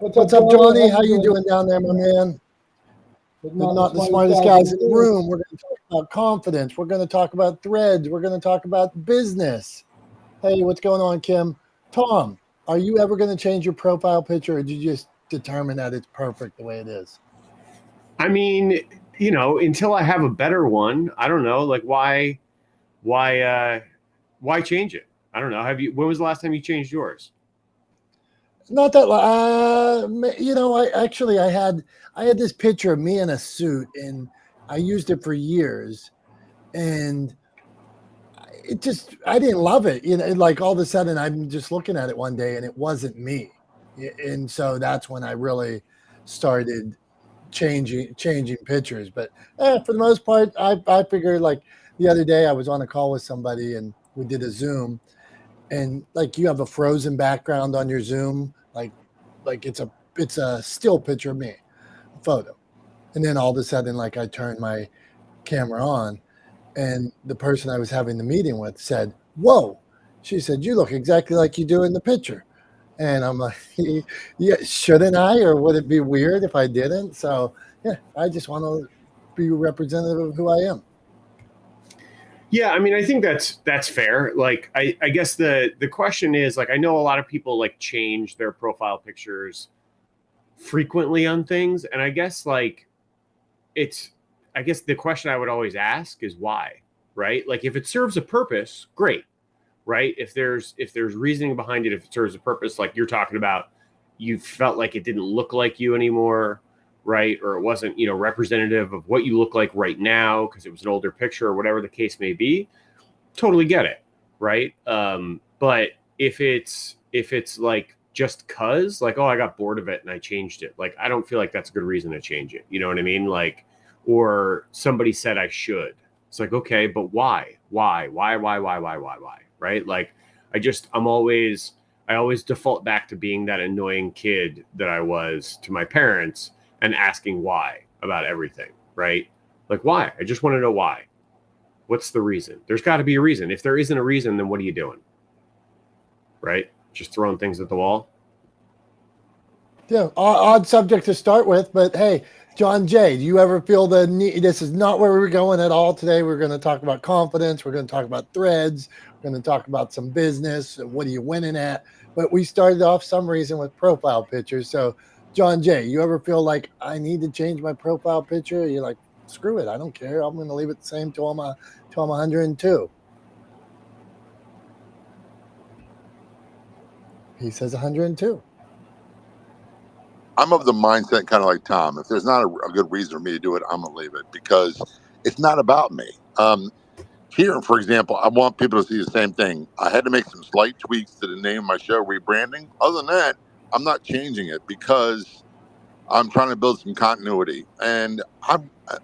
What's up, Johnny? How you doing down there, my man? But not the smartest guys in the room. We're going to talk about confidence. We're going to talk about threads. We're going to talk about business. Hey, what's going on, Kim? Tom, are you ever going to change your profile picture, or did you just determine that it's perfect the way it is? I mean, until I have a better one, I don't know. Like, why change it? I don't know. When was the last time you changed yours? Not that, I had this picture of me in a suit, and I used it for years, and I didn't love it. Like all of a sudden I'm just looking at it one day and it wasn't me. And so that's when I really started changing pictures. But for the most part, I figured, like the other day I was on a call with somebody and we did a Zoom, and like you have a frozen background on your Zoom, like it's a still picture of me, a photo. And then all of a sudden, like I turned my camera on, and the person I was having the meeting with said, "Whoa," she said, "You look exactly like you do in the picture." And I'm like, yeah, shouldn't I? Or would it be weird if I didn't? So yeah, I just want to be representative of who I am. Yeah, I mean, I think that's fair. Like, I guess the question is, like, I know a lot of people like change their profile pictures frequently on things, and I guess the question I would always ask is why, right? Like, if it serves a purpose, great, right? If there's reasoning behind it, if it serves a purpose, like you're talking about, you felt like it didn't look like you anymore, right? Or it wasn't, representative of what you look like right now because it was an older picture or whatever the case may be. Totally get it, right? But if it's like just cause, like, oh, I got bored of it and I changed it, like, I don't feel like that's a good reason to change it. You know what I mean? Like, or somebody said I should. It's like, okay, but why? Why? Right? Like, I always default back to being that annoying kid that I was to my parents and asking why about everything, right? Like, why? I just want to know why. What's the reason? There's got to be a reason. If there isn't a reason, then what are you doing? Right? Just throwing things at the wall? Yeah, odd subject to start with, but hey, John Jay, do you ever feel the need? This is not where we're going at all today. We're going to talk about confidence. We're going to talk about threads. We're going to talk about some business. What are you winning at? But we started off some reason with profile pictures. So, John Jay, you ever feel like I need to change my profile picture? You're like, screw it, I don't care. I'm going to leave it the same till I'm 102. He says 102. I'm of the mindset kind of like Tom. If there's not a good reason for me to do it, I'm going to leave it because it's not about me. Here, for example, I want people to see the same thing. I had to make some slight tweaks to the name of my show, rebranding. Other than that, I'm not changing it because I'm trying to build some continuity. And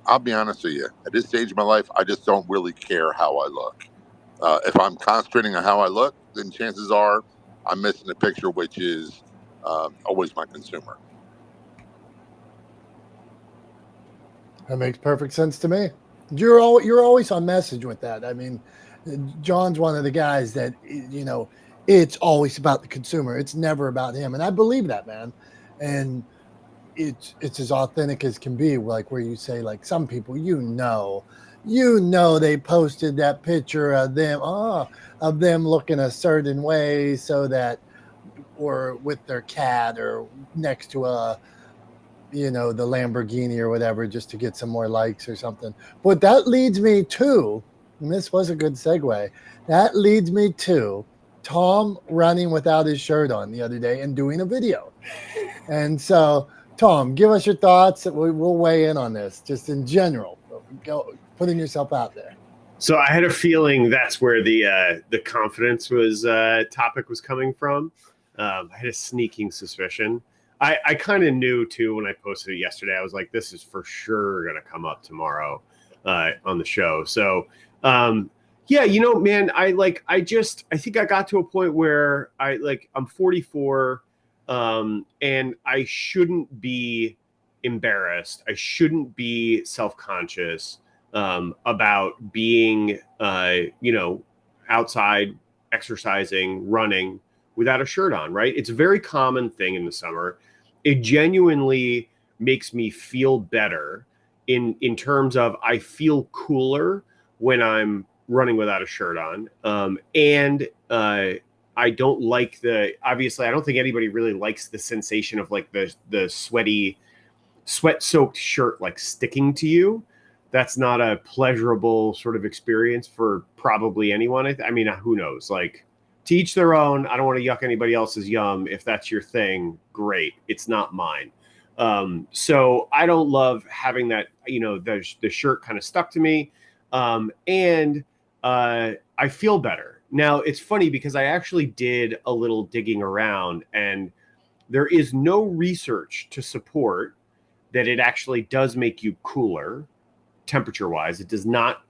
I'll be honest with you, at this stage of my life, I just don't really care how I look. If I'm concentrating on how I look, then chances are I'm missing the picture, which is always my consumer. That makes perfect sense to me. You're always on message with that. I mean, John's one of the guys that, it's always about the consumer. It's never about him. And I believe that, man. And it's as authentic as can be, like where you say, like, some people, they posted that picture of them looking a certain way so that, or with their cat or next to the Lamborghini or whatever, just to get some more likes or something. But that leads me to, and this was a good segue, that leads me to Tom running without his shirt on the other day and doing a video. And so, Tom, give us your thoughts. We'll weigh in on this, just in general. Go putting yourself out there. So I had a feeling that's where the confidence topic was coming from. I had a sneaking suspicion. I kind of knew too when I posted it yesterday. I was like, this is for sure going to come up tomorrow. on the show. So, yeah, man, I think I got to a point where I'm 44, and I shouldn't be embarrassed. I shouldn't be self-conscious, about being, outside exercising, running without a shirt on, right? It's a very common thing in the summer. It genuinely makes me feel better in terms of I feel cooler when I'm running without a shirt on. And I don't like obviously I don't think anybody really likes the sensation of like the sweat soaked shirt like sticking to you. That's not a pleasurable sort of experience for probably anyone. I mean, who knows? Like, to each their own. I don't want to yuck anybody else's yum. If that's your thing, great. It's not mine. So I don't love having that, the shirt kind of stuck to me. And I feel better. Now, it's funny because I actually did a little digging around, and there is no research to support that it actually does make you cooler temperature wise. It does not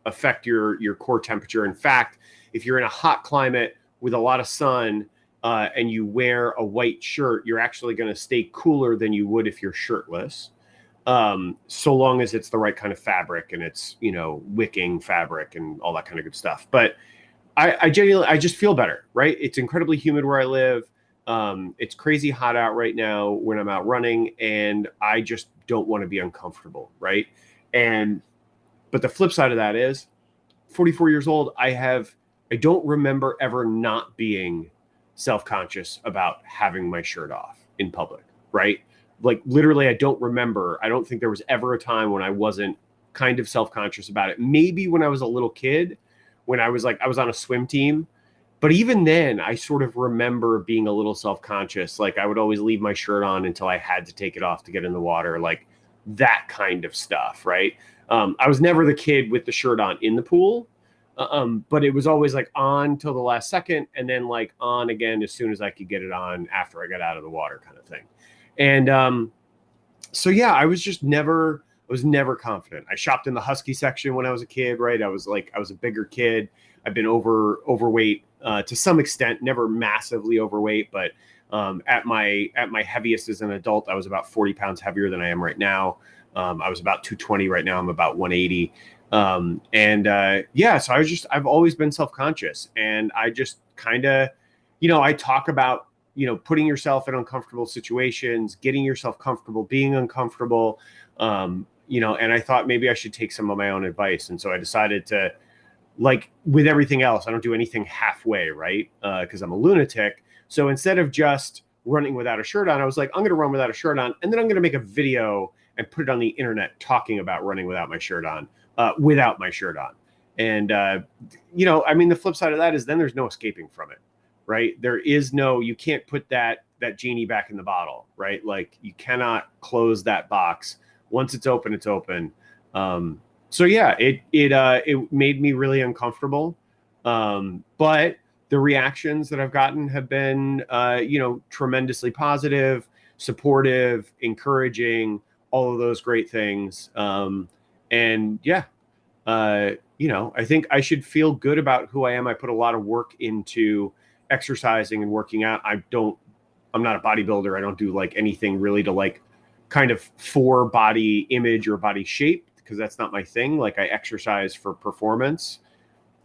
affect your core temperature. In fact, if you're in a hot climate with a lot of sun and you wear a white shirt, you're actually going to stay cooler than you would if you're shirtless, so long as it's the right kind of fabric and it's, wicking fabric and all that kind of good stuff. But I just feel better, right? It's incredibly humid where I live. It's crazy hot out right now when I'm out running, and I just don't want to be uncomfortable, right? But the flip side of that is 44 years old. I don't remember ever not being self-conscious about having my shirt off in public, right? Like literally, I don't think there was ever a time when I wasn't kind of self-conscious about it. Maybe when I was a little kid, when I was on a swim team. But even then, I sort of remember being a little self-conscious. Like I would always leave my shirt on until I had to take it off to get in the water, like that kind of stuff, right? I was never the kid with the shirt on in the pool, but it was always like on till the last second, and then like on again as soon as I could get it on after I got out of the water, kind of thing. And so yeah, I was never confident. I shopped in the Husky section when I was a kid, right? I was a bigger kid. I've been overweight to some extent, never massively overweight, but at my heaviest as an adult, I was about 40 pounds heavier than I am right now. I was about 220 right now. I'm about 180. So I've always been self-conscious, and I just kind of, I talk about, putting yourself in uncomfortable situations, getting yourself comfortable, being uncomfortable, and I thought maybe I should take some of my own advice. And so I decided to, like with everything else, I don't do anything halfway, right? Because I'm a lunatic. So instead of just running without a shirt on, I was like, I'm going to run without a shirt on, and then I'm going to make a video and put it on the internet talking about running without my shirt on, And, the flip side of that is then there's no escaping from it, right? You can't put that genie back in the bottle, right? Like you cannot close that box. Once it's open, it's open. So yeah, it made me really uncomfortable. But the reactions that I've gotten have been, tremendously positive, supportive, encouraging, all of those great things. I think I should feel good about who I am. I put a lot of work into exercising and working out. I'm not a bodybuilder. I don't do like anything really to like kind of for body image or body shape, because that's not my thing. Like I exercise for performance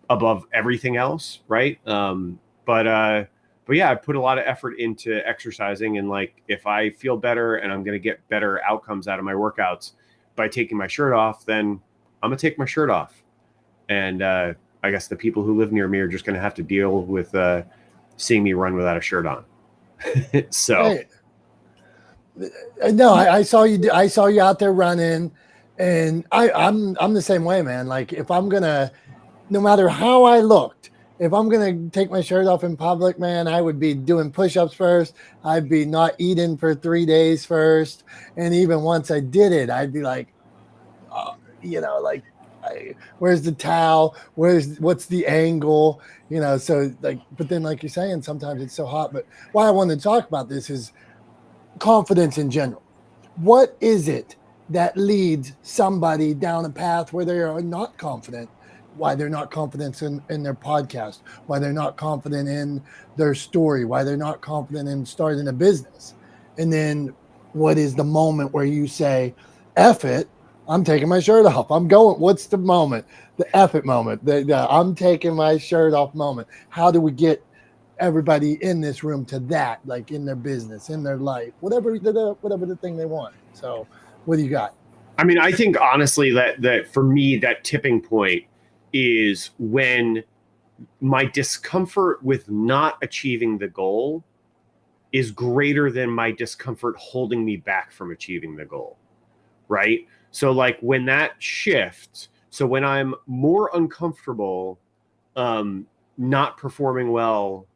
above everything else. Right. But yeah, I put a lot of effort into exercising, and like, if I feel better and I'm going to get better outcomes out of my workouts by taking my shirt off, then I'm going to take my shirt off. And I guess the people who live near me are just going to have to deal with seeing me run without a shirt on. So, hey, no, I saw you. I saw you out there running, and I'm the same way, man. Like if I'm gonna, no matter how I looked, if I'm gonna take my shirt off in public, man, I would be doing push-ups first. I'd be not eating for 3 days first, and even once I did it, I'd be like, where's the towel? What's the angle? So like, but then like you're saying, sometimes it's so hot. But why I wanted to talk about this is confidence in general. What is it that leads somebody down a path where they are not confident, why they're not confident in their podcast, why they're not confident in their story, why they're not confident in starting a business. And then what is the moment where you say, F it, I'm taking my shirt off. I'm going. What's the moment? The F it moment. The I'm taking my shirt off moment. How do we get everybody in this room to that, like in their business, in their life, whatever the thing they want? So what do you got? I mean, I think honestly that for me, that tipping point is when my discomfort with not achieving the goal is greater than my discomfort holding me back from achieving the goal, right? So like when that shifts, so when I'm more uncomfortable not performing well,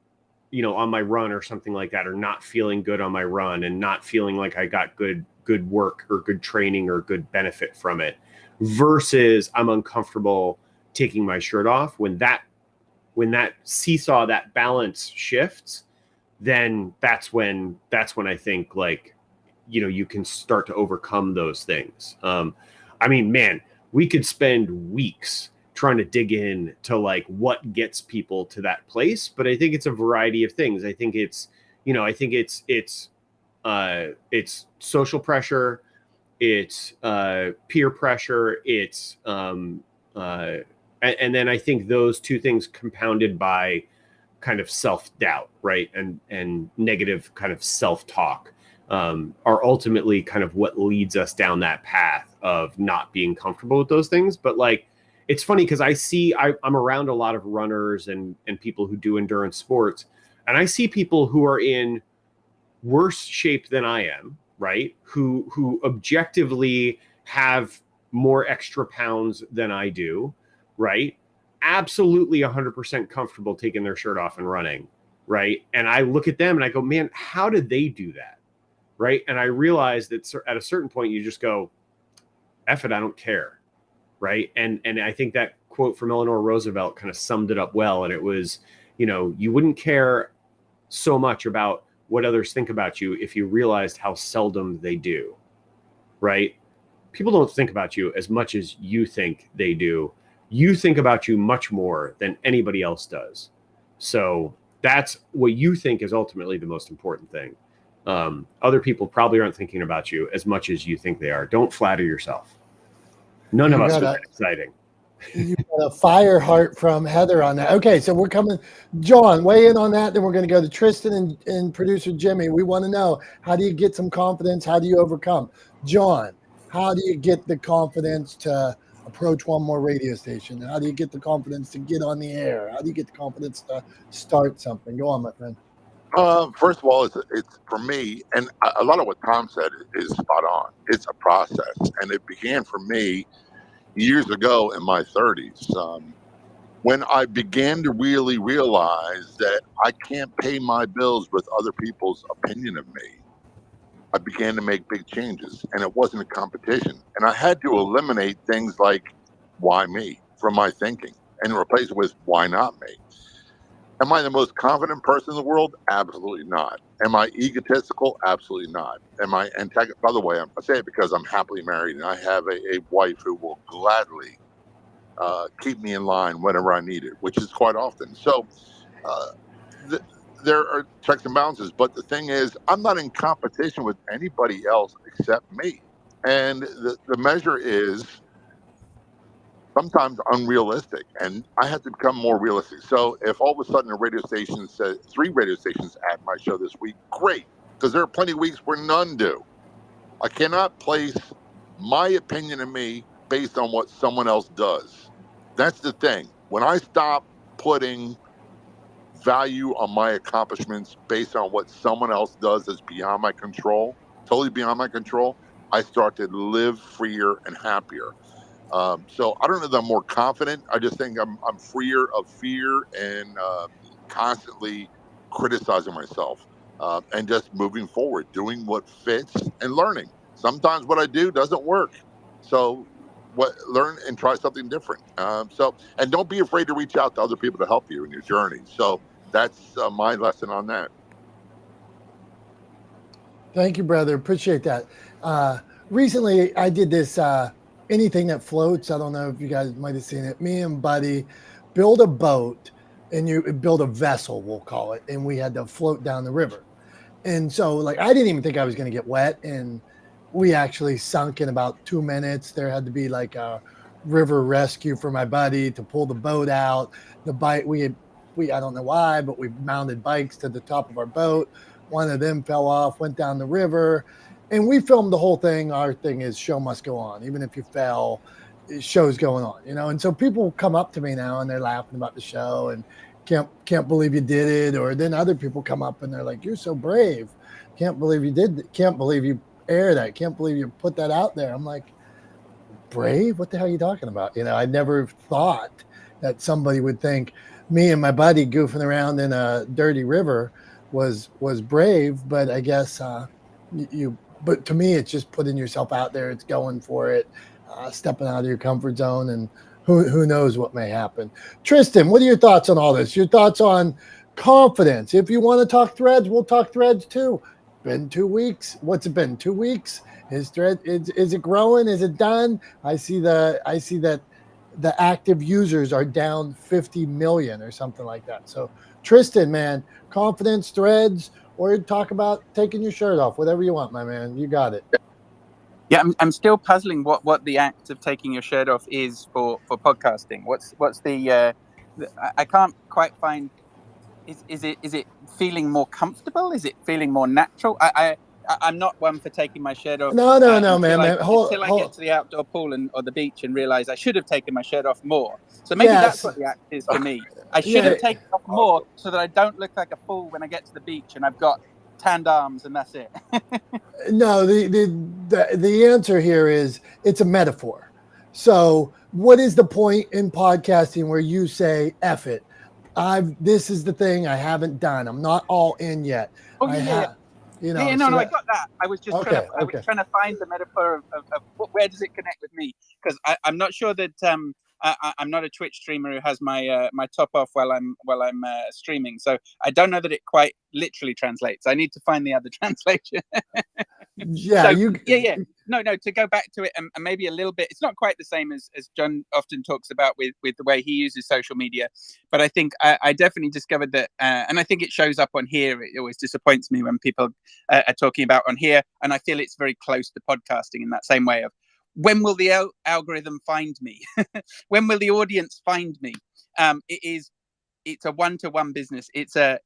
you know, on my run or something like that, or not feeling good on my run and not feeling like I got good work or good training or good benefit from it, versus I'm uncomfortable taking my shirt off, when that seesaw, that balance shifts, then that's when I think, like, you know, you can start to overcome those things. I mean, man, we could spend weeks trying to dig in to like what gets people to that place, but I think it's a variety of things. I think it's, you know, I think it's social pressure, it's peer pressure, it's and then I think those two things compounded by kind of self-doubt, right, and negative kind of self-talk are ultimately kind of what leads us down that path of not being comfortable with those things. But like, it's funny because I'm around a lot of runners and people who do endurance sports, and I see people who are in worse shape than I am, right? Who objectively have more extra pounds than I do, right? Absolutely 100% comfortable taking their shirt off and running, right? And I look at them and I go, man, how did they do that, right? And I realize that at a certain point you just go, F it, I don't care, right? And I think that quote from Eleanor Roosevelt kind of summed it up well. And it was, you know, you wouldn't care so much about what others think about you if you realized how seldom they do, right? People don't think about you as much as you think they do. You think about you much more than anybody else does. So that's what you think is ultimately the most important thing. Other people probably aren't thinking about you as much as you think they are. Don't flatter yourself. None of us are that exciting. You got a fire heart from Heather on that. Okay, so we're coming. John, weigh in on that. Then we're going to go to Tristan and producer Jimmy. We want to know, how do you get some confidence? How do you overcome? John, how do you get the confidence to approach one more radio station? How do you get the confidence to get on the air? How do you get the confidence to start something? Go on, my friend. First of all, it's for me, and a lot of what Tom said is spot on. It's a process, and it began for me years ago in my 30s, when I began to really realize that I can't pay my bills with other people's opinion of me. I began to make big changes, and it wasn't a competition. And I had to eliminate things like "why me" from my thinking and replace it with "why not me." Am I the most confident person in the world? Absolutely not. Am I egotistical? Absolutely not. Am I antagonistic? By the way, I say it because I'm happily married and I have a wife who will gladly keep me in line whenever I need it, which is quite often. So there are checks and balances. But the thing is, I'm not in competition with anybody else except me. And the measure is sometimes unrealistic, and I have to become more realistic. So if all of a sudden a radio station says 3 radio stations add my show this week, great, because there are plenty of weeks where none do. I cannot place my opinion of me based on what someone else does. That's the thing. When I stop putting value on my accomplishments based on what someone else does that's beyond my control, totally beyond my control, I start to live freer and happier. So I don't know that I'm more confident. I just think I'm freer of fear and constantly criticizing myself and just moving forward, doing what fits and learning. Sometimes what I do doesn't work. So learn and try something different. And don't be afraid to reach out to other people to help you in your journey. So that's my lesson on that. Thank you, brother. Appreciate that. recently I did this anything that floats. I don't know if you guys might have seen it. Me and Buddy build a boat, and you build a vessel, we'll call it, and we had to float down the river. And so, like, I didn't even think I was going to get wet, and we actually sunk in about 2 minutes. There had to be like a river rescue for my buddy to pull the boat out. The bike we I don't know why, but we mounted bikes to the top of our boat. One of them fell off, went down the river, and we filmed the whole thing. Our thing is show must go on, even if you fell, show's going on, you know. And so people come up to me now and they're laughing about the show and can't believe you did it. Or then other people come up and they're like, you're so brave. Can't believe you did. Can't believe you air that. Can't believe you put that out there. I'm like, brave? What the hell are you talking about? You know, I never thought that somebody would think me and my buddy goofing around in a dirty river was brave. But I guess but to me, it's just putting yourself out there. It's going for it, stepping out of your comfort zone, and who knows what may happen. Tristan, what are your thoughts on all this? Your thoughts on confidence? If you want to talk threads, we'll talk threads too. Been 2 weeks. What's it been? 2 weeks? Is it growing? Is it done? I see that the active users are down 50 million or something like that. So Tristan, man, confidence, threads, or talk about taking your shirt off, whatever you want, my man. You got it. Yeah, I'm still puzzling what the act of taking your shirt off is for podcasting. What's the I can't quite find. Is it feeling more comfortable? Is it feeling more natural? I'm not one for taking my shirt off. No, man. Until I get to the outdoor pool or the beach and realize I should have taken my shirt off more. So maybe that's what the act is for me. I should have taken off more so that I don't look like a fool when I get to the beach and I've got tanned arms and that's it. No, the answer here is it's a metaphor. So what is the point in podcasting where you say, F it? This is the thing I haven't done. I'm not all in yet. I got that. I was just trying to find the metaphor of where does it connect with me? Because I'm not sure that I'm not a Twitch streamer who has my my top off while I'm streaming, so I don't know that it quite literally translates. I need to find the other translation. No. To go back to it and maybe a little bit, it's not quite the same as John often talks about with the way he uses social media, but I think I definitely discovered that, and I think it shows up on here. It always disappoints me when people are talking about on here, and I feel it's very close to podcasting in that same way of, when will the algorithm find me? When will the audience find me? It's a one-to-one business. It's a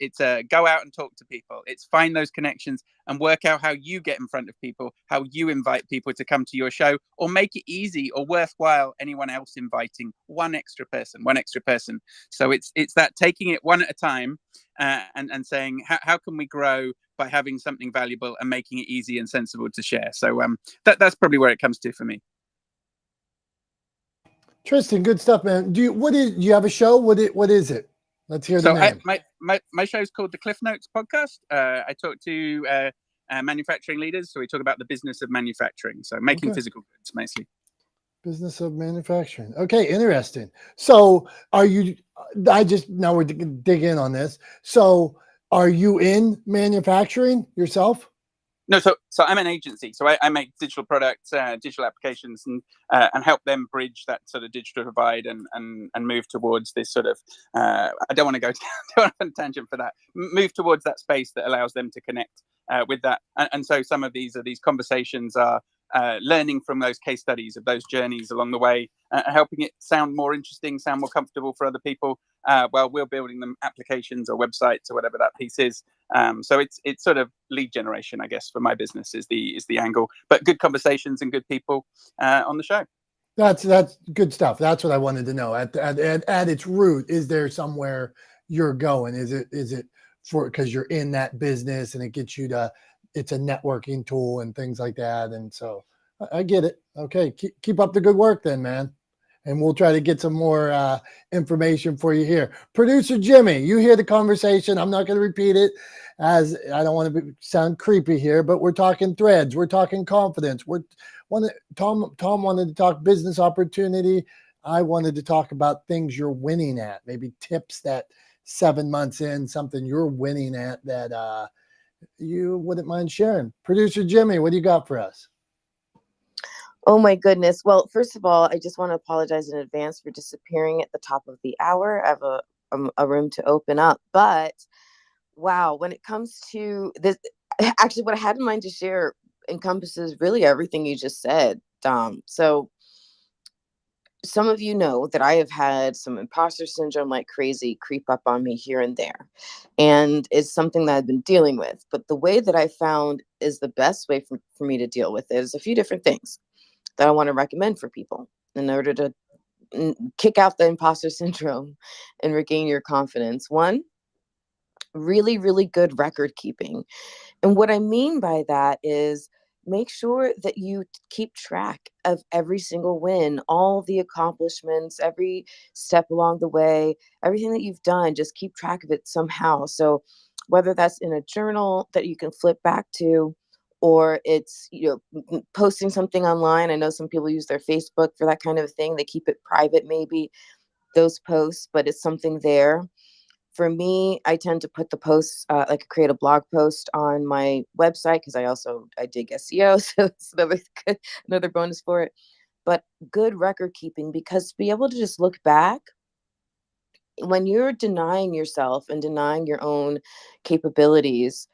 go out and talk to people. It's find those connections and work out how you get in front of people, how you invite people to come to your show, or make it easy or worthwhile anyone else inviting one extra person. So it's that taking it one at a time and saying, how can we grow by having something valuable and making it easy and sensible to share. So that's probably where it comes to for me. Tristan, good stuff, man. Do you have a show? What is it? Let's hear the name. My show's called the Cliff Notes Podcast. I talk to manufacturing leaders, so we talk about the business of manufacturing, so making physical goods mostly. Business of manufacturing. Okay, interesting. So now we're dig in on this. So are you in manufacturing yourself? No, so I'm an agency. So I make digital products, digital applications, and help them bridge that sort of digital divide and move towards this sort of. I don't want to go down a tangent for that. Move towards that space that allows them to connect with that. And so some of these conversations are learning from those case studies of those journeys along the way, helping it sound more interesting, sound more comfortable for other people. While we're building them applications or websites or whatever that piece is. So it's sort of lead generation, I guess, for my business is the angle. But good conversations and good people on the show. That's good stuff. That's what I wanted to know. At its root, is there somewhere you're going? Is it for because you're in that business and it gets you to? It's a networking tool and things like that. And so I get it. Okay, keep up the good work, then, man. And we'll try to get some more information for you here. Producer Jimmy, you hear the conversation. I'm not going to repeat it as I don't want to sound creepy here, but we're talking threads. We're talking confidence. Tom wanted to talk business opportunity. I wanted to talk about things you're winning at, maybe tips that 7 months in, something you're winning at that you wouldn't mind sharing. Producer Jimmy, what do you got for us? Oh my goodness. Well, first of all, I just want to apologize in advance for disappearing at the top of the hour. I have a room to open up, but wow, when it comes to this, actually, what I had in mind to share encompasses really everything you just said, Dom. So some of you know that I have had some imposter syndrome like crazy creep up on me here and there. And it's something that I've been dealing with. But the way that I found is the best way for me to deal with it is a few different things that I want to recommend for people in order to kick out the imposter syndrome and regain your confidence. One, really, really good record keeping. And what I mean by that is make sure that you keep track of every single win, all the accomplishments, every step along the way, everything that you've done, just keep track of it somehow. So whether that's in a journal that you can flip back to, or it's posting something online. I know some people use their Facebook for that kind of thing. They keep it private, maybe those posts, but it's something there. For me, I tend to put the posts, like create a blog post on my website because I dig SEO, so it's another bonus for it. But good record keeping, because to be able to just look back when you're denying yourself and denying your own capabilities,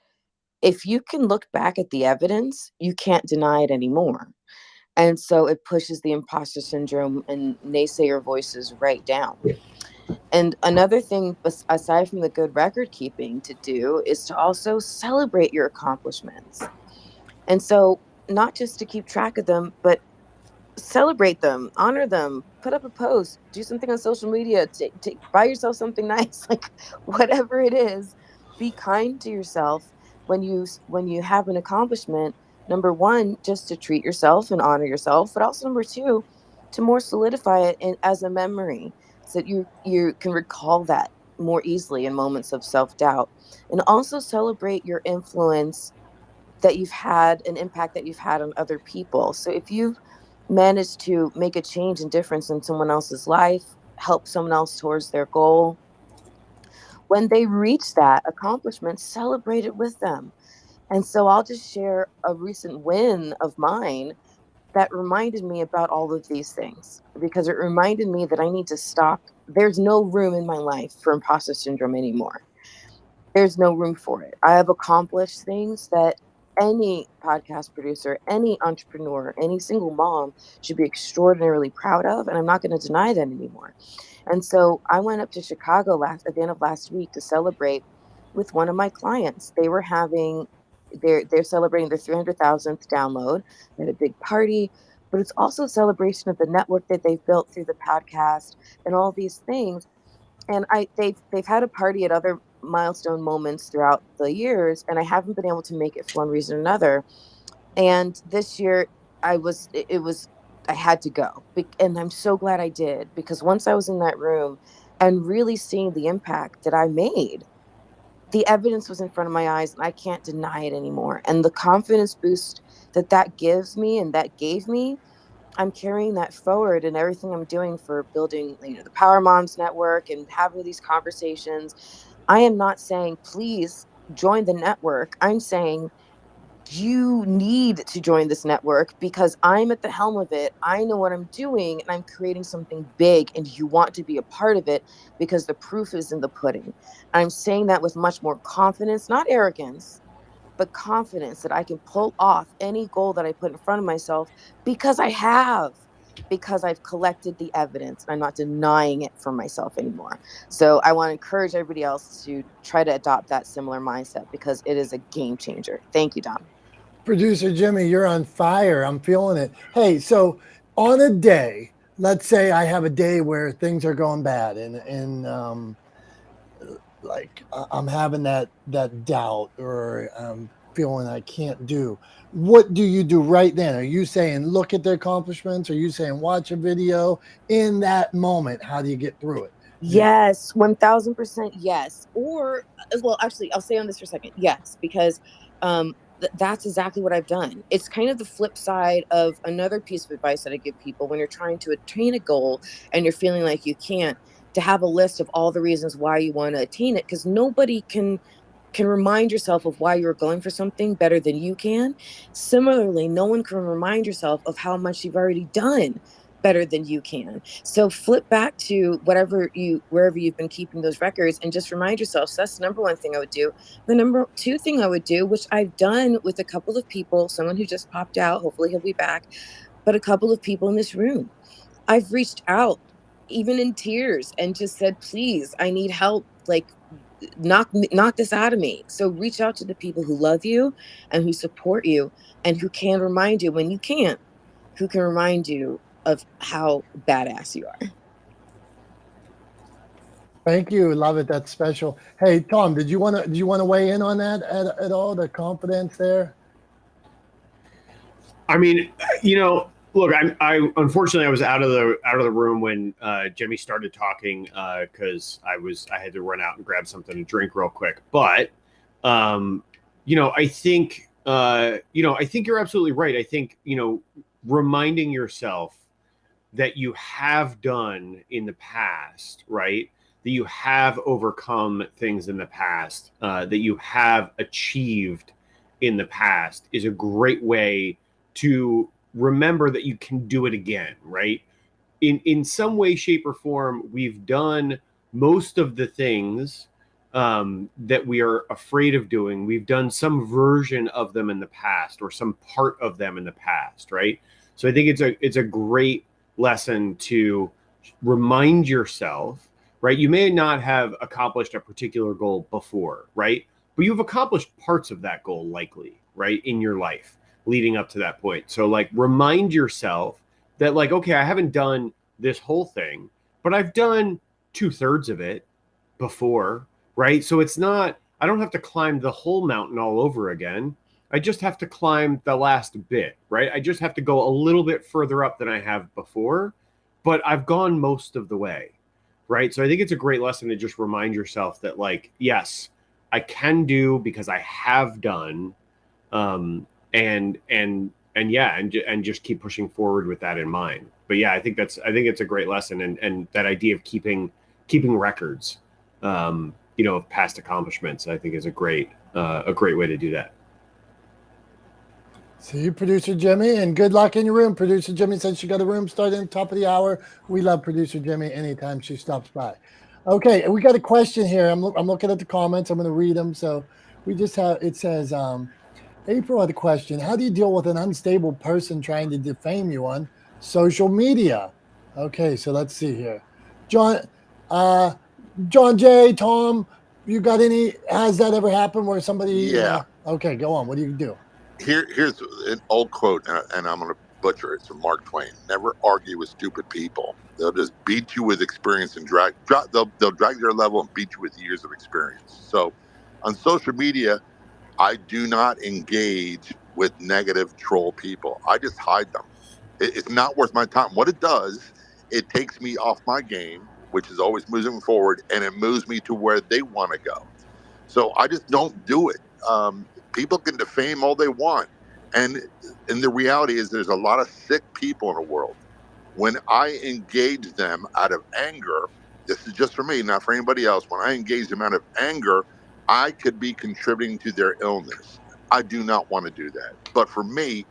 if you can look back at the evidence, you can't deny it anymore. And so it pushes the imposter syndrome and naysayer voices right down. And another thing, aside from the good record keeping, to do is to also celebrate your accomplishments. And so, not just to keep track of them, but celebrate them, honor them, put up a post, do something on social media, buy yourself something nice, like whatever it is. Be kind to yourself when you have an accomplishment. Number one, just to treat yourself and honor yourself, but also number two, to more solidify it as a memory, so that you can recall that more easily in moments of self-doubt. And also celebrate your influence, that you've had an impact that you've had on other people. So if you've managed to make a change and difference in someone else's life, help someone else towards their goal, when they reach that accomplishment, celebrate it with them. And so I'll just share a recent win of mine that reminded me about all of these things, because it reminded me that I need to stop. There's no room in my life for imposter syndrome anymore. There's no room for it. I have accomplished things that any podcast producer, any entrepreneur, any single mom should be extraordinarily proud of. And I'm not going to deny that anymore. And so I went up to Chicago at the end of last week to celebrate with one of my clients. They're celebrating their 300,000th download. They had a big party, but it's also a celebration of the network that they've built through the podcast and all these things. And they've had a party at other milestone moments throughout the years, and I haven't been able to make it for one reason or another. And this year it was I had to go, and I'm so glad I did, because once I was in that room and really seeing the impact that I made, the evidence was in front of my eyes and I can't deny it anymore. And the confidence boost that gives me and that gave me, I'm carrying that forward in everything I'm doing for building, the Power Moms Network and having these conversations. I am not saying, please join the network. I'm saying you need to join this network because I'm at the helm of it. I know what I'm doing and I'm creating something big, and you want to be a part of it because the proof is in the pudding. I'm saying that with much more confidence, not arrogance, but confidence that I can pull off any goal that I put in front of myself, because I've collected the evidence. I'm not denying it for myself anymore. So I want to encourage everybody else to try to adopt that similar mindset, because it is a game changer. Thank you, Dom. Producer Jimmy, you're on fire. I'm feeling it. Hey, so on a day, let's say I have a day where things are going bad, and like I'm having that doubt, or I'm feeling I can't do. What do you do right then? Are you saying look at the accomplishments? Are you saying watch a video in that moment? How do you get through it? Yes, 1000% yes. Or, well, actually, I'll stay on this for a second. Yes, because that's exactly what I've done. It's kind of the flip side of another piece of advice that I give people when you're trying to attain a goal and you're feeling like you can't, to have a list of all the reasons why you want to attain it, because nobody can can remind yourself of why you're going for something better than you can. Similarly, no one can remind yourself of how much you've already done better than you can. So flip back to wherever you've been keeping those records and just remind yourself. So that's the number one thing I would do. The number two thing I would do, which I've done with a couple of people, someone who just popped out, hopefully he'll be back, but a couple of people in this room, I've reached out even in tears and just said, please, I need help. Like, knock this out of me. So reach out to the people who love you and who support you and who can remind you when you can't, who can remind you of how badass you are. Thank you. Love it. That's special. Hey, Tom, do you want to weigh in on that at all? The confidence there? I mean, look, I unfortunately I was out of the room when Jimmy started talking because I had to run out and grab something to drink real quick. But I think you're absolutely right. I think reminding yourself that you have done in the past, right? That you have overcome things in the past, that you have achieved in the past is a great way to remember that you can do it again, right? In some way, shape, or form, we've done most of the things that we are afraid of doing. We've done some version of them in the past or some part of them in the past, right? So I think it's a great lesson to remind yourself, right? You may not have accomplished a particular goal before, right? But you've accomplished parts of that goal likely, right, in your life leading up to that point. So like remind yourself that like, okay, I haven't done this whole thing, but I've done 2/3 of it before, right? So it's not, I don't have to climb the whole mountain all over again. I just have to climb the last bit, right? I just have to go a little bit further up than I have before, but I've gone most of the way, right? So I think it's a great lesson to just remind yourself that like, yes, I can do because I have done, and just keep pushing forward with that in mind. But yeah, I think it's a great lesson, and that idea of keeping records, of past accomplishments, I think is a great way to do that. See you, Producer Jimmy, and good luck in your room. Producer Jimmy said she got a room started at the top of the hour. We love Producer Jimmy anytime she stops by. Okay, we got a question here. I'm looking at the comments. I'm going to read them. So we just have, it says, April had a question. How do you deal with an unstable person trying to defame you on social media? Okay, so let's see here. John J, Tom, you got any, has that ever happened where somebody? Yeah. Okay, go on. What do you do? Here's an old quote, and I'm going to butcher it. It's from Mark Twain. Never argue with stupid people. They'll just beat you with experience and they'll drag your level and beat you with years of experience. So on social media, I do not engage with negative troll people. I just hide them. It's not worth my time. What it does, it takes me off my game, which is always moving forward, and it moves me to where they want to go. So I just don't do it. People can defame all they want. And the reality is there's a lot of sick people in the world. When I engage them out of anger, this is just for me, not for anybody else. When I engage them out of anger, I could be contributing to their illness. I do not want to do that. But for me,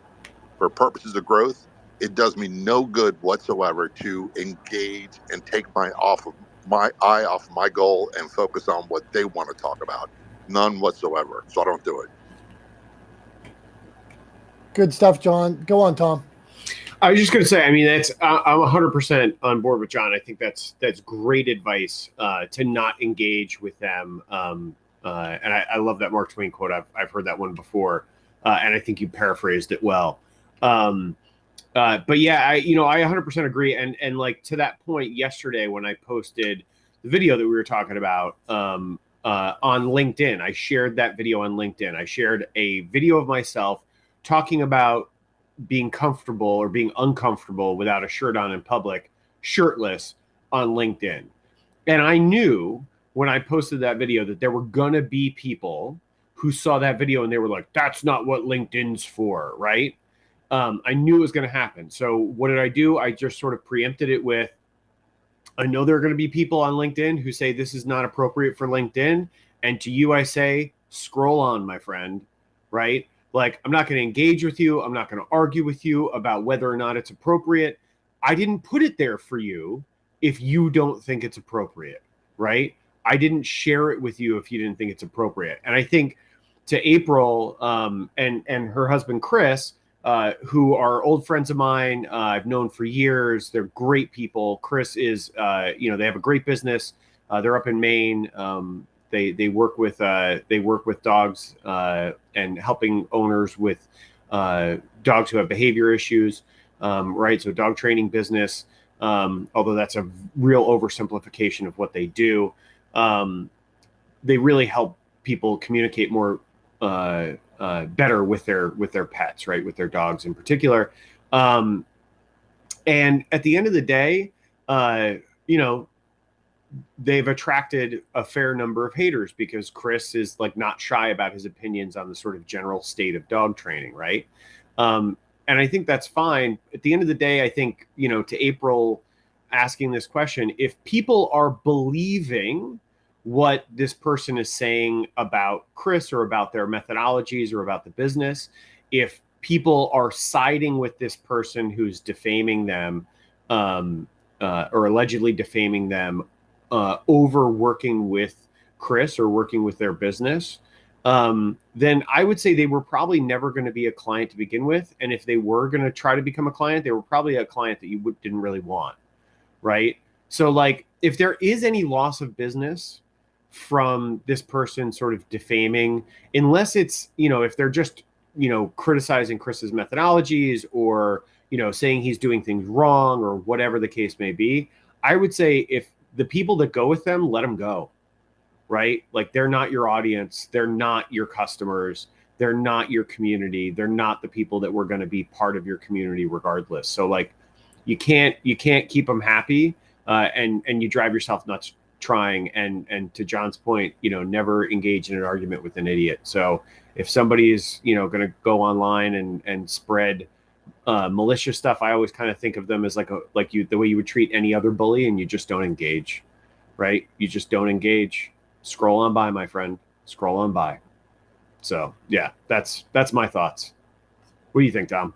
for purposes of growth, it does me no good whatsoever to engage and take my eye off my goal and focus on what they want to talk about. None whatsoever. So I don't do it. Good stuff, John. Go on, Tom. I was just going to say, I mean, I'm 100% on board with John. I think that's great advice to not engage with them. And I love that Mark Twain quote. I've heard that one before, and I think you paraphrased it well. But yeah, I 100% agree. And like to that point yesterday when I posted the video that we were talking about on LinkedIn, I shared that video on LinkedIn. I shared a video of myself talking about being comfortable or being uncomfortable without a shirt on in public, shirtless on LinkedIn. And I knew when I posted that video that there were going to be people who saw that video and they were like, that's not what LinkedIn's for, right? I knew it was going to happen. So what did I do? I just sort of preempted it with, I know there are going to be people on LinkedIn who say this is not appropriate for LinkedIn. And to you, I say, scroll on, my friend, right? Like, I'm not going to engage with you. I'm not going to argue with you about whether or not it's appropriate. I didn't put it there for you if you don't think it's appropriate, right? I didn't share it with you if you didn't think it's appropriate. And I think to April and her husband, Chris, who are old friends of mine, I've known for years. They're great people. Chris is, they have a great business. They're up in Maine. They work with dogs and helping owners with dogs who have behavior issues, right? So dog training business, although that's a real oversimplification of what they do. They really help people communicate more better with their pets, right? With their dogs in particular. And at the end of the day, they've attracted a fair number of haters because Chris is like not shy about his opinions on the sort of general state of dog training, right? And I think that's fine. At the end of the day, I think, to April asking this question, if people are believing what this person is saying about Chris or about their methodologies or about the business, if people are siding with this person who's defaming them or allegedly defaming them over working with Chris or working with their business, then I would say they were probably never going to be a client to begin with. And if they were going to try to become a client, they were probably a client that you didn't really want, right? So like, if there is any loss of business from this person sort of defaming, unless it's, if they're just, criticizing Chris's methodologies or, saying he's doing things wrong or whatever the case may be, I would say if the people that go with them, let them go, right? Like, they're not your audience. They're not your customers. They're not your community. They're not the people that were going to be part of your community regardless. So like, you can't keep them happy and you drive yourself nuts trying. And to John's point, never engage in an argument with an idiot. So if somebody is, going to go online and spread malicious stuff, I always kind of think of them as the way you would treat any other bully, and you just don't engage, right? You just don't engage. Scroll on by, my friend. Scroll on by. So yeah, that's my thoughts. What do you think, Tom?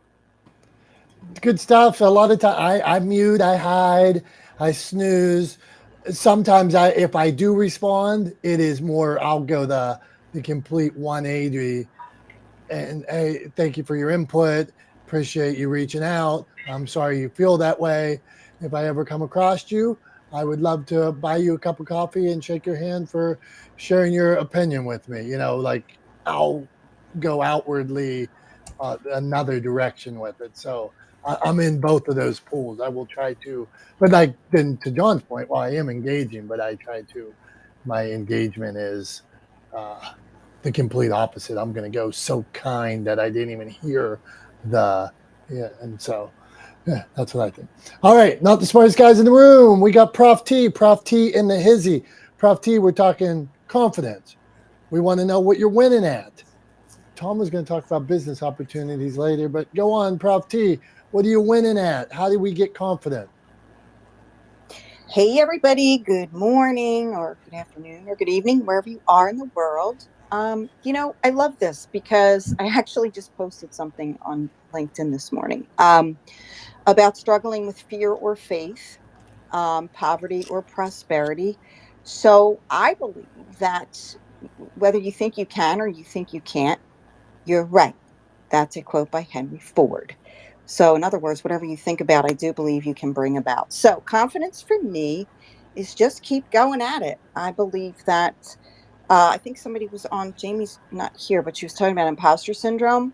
Good stuff. A lot of time I mute, I hide, I snooze. Sometimes if I do respond, it is more, I'll go the complete 180 and hey, thank you for your input. Appreciate you reaching out. I'm sorry you feel that way. If I ever come across you, I would love to buy you a cup of coffee and shake your hand for sharing your opinion with me. Like, I'll go outwardly another direction with it. So I'm in both of those pools. I will try to, but like then to John's point, I am engaging, but I try to, my engagement is the complete opposite. I'm going to go so kind that I didn't even hear and so yeah, that's what I think. All right, not the smartest guys in the room. We got Prof T in the hizzy. Prof T, we're talking confidence. We want to know what you're winning at. Tom was going to talk about business opportunities later, but go on, Prof T. What are you winning at? How do we get confident? Hey, everybody. Good morning or good afternoon or good evening, wherever you are in the world. I love this because I actually just posted something on LinkedIn this morning about struggling with fear or faith, poverty or prosperity. So I believe that whether you think you can or you think you can't, you're right. That's a quote by Henry Ford. So in other words, whatever you think about, I do believe you can bring about. So confidence for me is just keep going at it. I believe that I think somebody was on, Jamie's not here, but she was talking about imposter syndrome.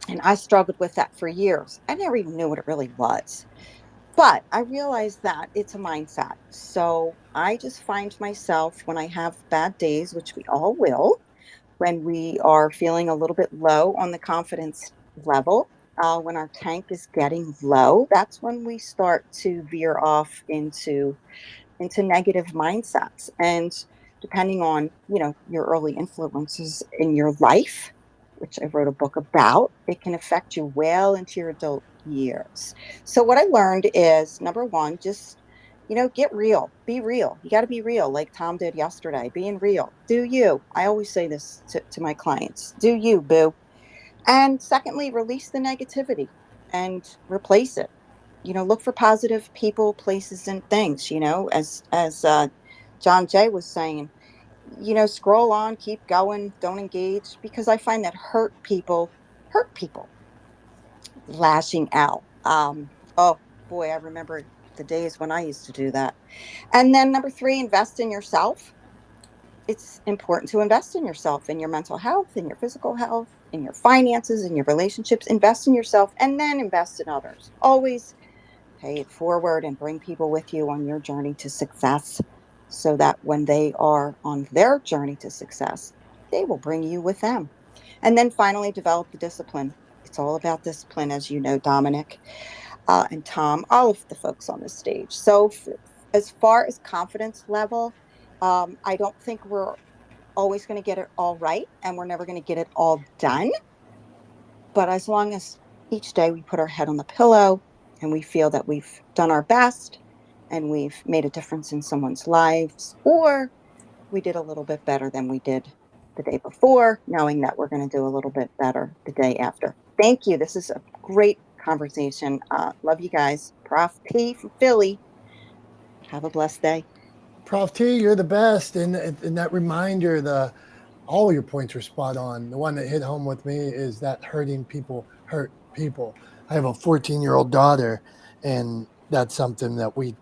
And I struggled with that for years. I never even knew what it really was. But I realized that it's a mindset. So I just find myself when I have bad days, which we all will, when we are feeling a little bit low on the confidence level, when our tank is getting low, that's when we start to veer off into negative mindsets. And depending on, your early influences in your life, which I wrote a book about, it can affect you well into your adult years. So what I learned is, number one, just, get real, be real. You got to be real, like Tom did yesterday, being real. Do you? I always say this to my clients, do you, boo? And secondly, release the negativity and replace it. Look for positive people, places, and things, as John Jay was saying, scroll on, keep going, don't engage, because I find that hurt people lashing out. Oh boy, I remember the days when I used to do that. And then number 3, invest in yourself. It's important to invest in yourself, in your mental health, in your physical health, in your finances, in your relationships. Invest in yourself and then invest in others. Always pay it forward and bring people with you on your journey to success, so that when they are on their journey to success, they will bring you with them. And then finally, develop the discipline. It's all about discipline, as you know, Dominic, and Tom, all of the folks on the stage. So as far as confidence level, I don't think we're always going to get it all right, and we're never going to get it all done. But as long as each day we put our head on the pillow and we feel that we've done our best and we've made a difference in someone's lives, or we did a little bit better than we did the day before, knowing that we're going to do a little bit better the day after. Thank you. This is a great conversation. Love you guys. Prof T from Philly. Have a blessed day. Prof T, you're the best. And that reminder, all your points are spot on. The one that hit home with me is that hurting people hurt people. I have a 14-year-old daughter, and that's something that we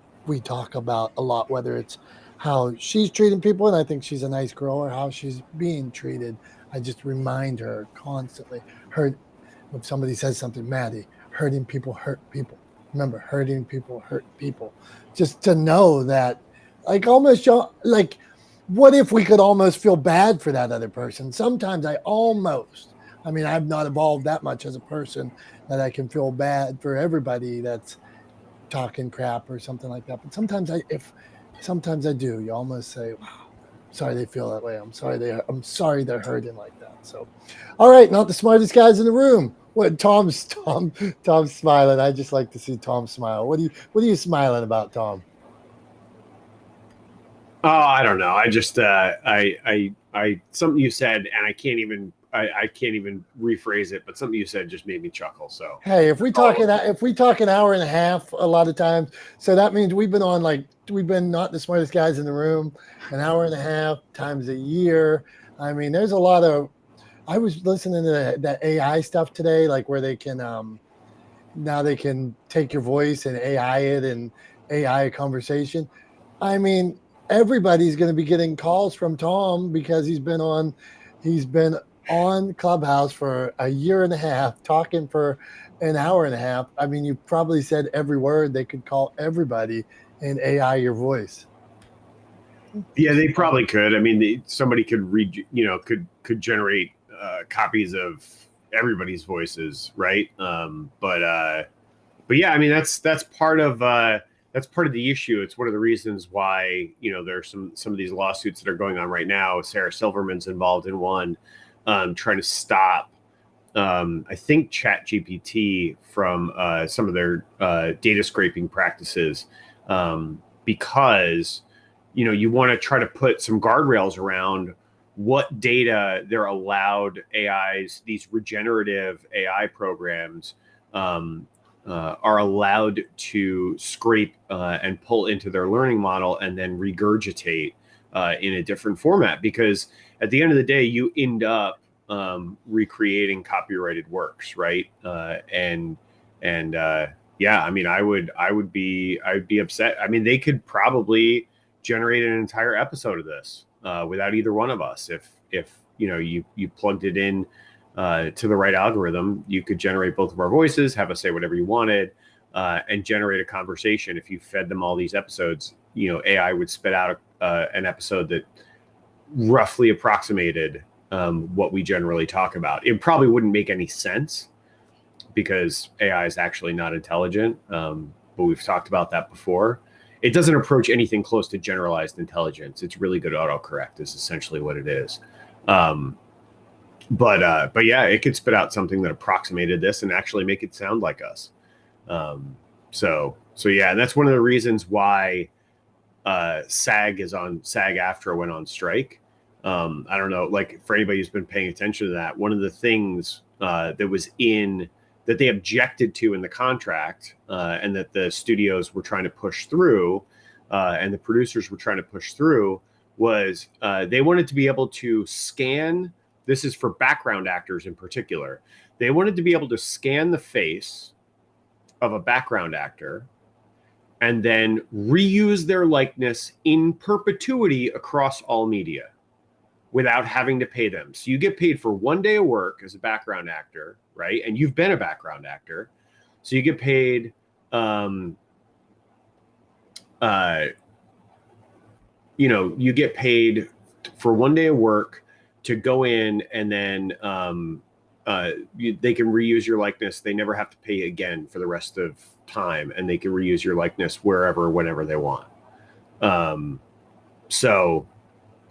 talk about a lot, whether it's how she's treating people, and I think she's a nice girl, or how she's being treated. I just remind her constantly, if somebody says something, Maddie, hurting people hurt people. Remember, hurting people hurt people. Just to know that, like, what if we could almost feel bad for that other person? Sometimes I've not evolved that much as a person that I can feel bad for everybody that's talking crap or something like that. But sometimes I do. You almost say, wow, sorry they feel that way. I'm sorry they're hurting like that. So, all right, not the smartest guys in the room. What Tom's smiling. I just like to see Tom smile. What are you smiling about, Tom? Oh, I don't know. I just I something you said, and I can't even rephrase it, but something you said just made me chuckle. So hey, if we talk an hour and a half, a lot of times, so that means we've been not the smartest guys in the room, an hour and a half times a year. I mean, there's a lot of. I was listening to that AI stuff today, like where they can now they can take your voice and AI it and AI a conversation. I mean, everybody's going to be getting calls from Tom because he's been on Clubhouse for a year and a half, talking for an hour and a half. I mean, you probably said every word. They could call everybody and AI your voice. Yeah, they probably could. I mean, somebody could read, could generate copies of everybody's voices, right? But yeah, I mean, that's part of the issue. It's one of the reasons why there's some of these lawsuits that are going on right now. Sarah Silverman's involved in one, trying to stop I think ChatGPT from some of their data scraping practices, because you want to try to put some guardrails around what data they're allowed these regenerative AI programs are allowed to scrape and pull into their learning model and then regurgitate in a different format. Because at the end of the day, you end up recreating copyrighted works, right? Yeah, I mean, I'd be upset. I mean, they could probably generate an entire episode of this without either one of us. If you plugged it in to the right algorithm, you could generate both of our voices, have us say whatever you wanted, and generate a conversation. If you fed them all these episodes, AI would spit out an episode that roughly approximated what we generally talk about. It probably wouldn't make any sense because AI is actually not intelligent, but we've talked about that before. It doesn't approach anything close to generalized intelligence. It's really good autocorrect is essentially what it is. But yeah, it could spit out something that approximated this and actually make it sound like us. So yeah, and that's one of the reasons why SAG-AFTRA went on strike. I don't know, like for anybody who's been paying attention to that, one of the things that they objected to in the contract, and that the studios were trying to push through, and the producers were trying to push through, was they wanted to be able to scan. This is for background actors in particular. They wanted to be able to scan the face of a background actor and then reuse their likeness in perpetuity across all media without having to pay them. So you get paid for 1 day of work as a background actor, right? And you've been a background actor. So you get paid you get paid for 1 day of work to go in, and then they can reuse your likeness. They never have to pay again for the rest of time, and they can reuse your likeness wherever, whenever they want. So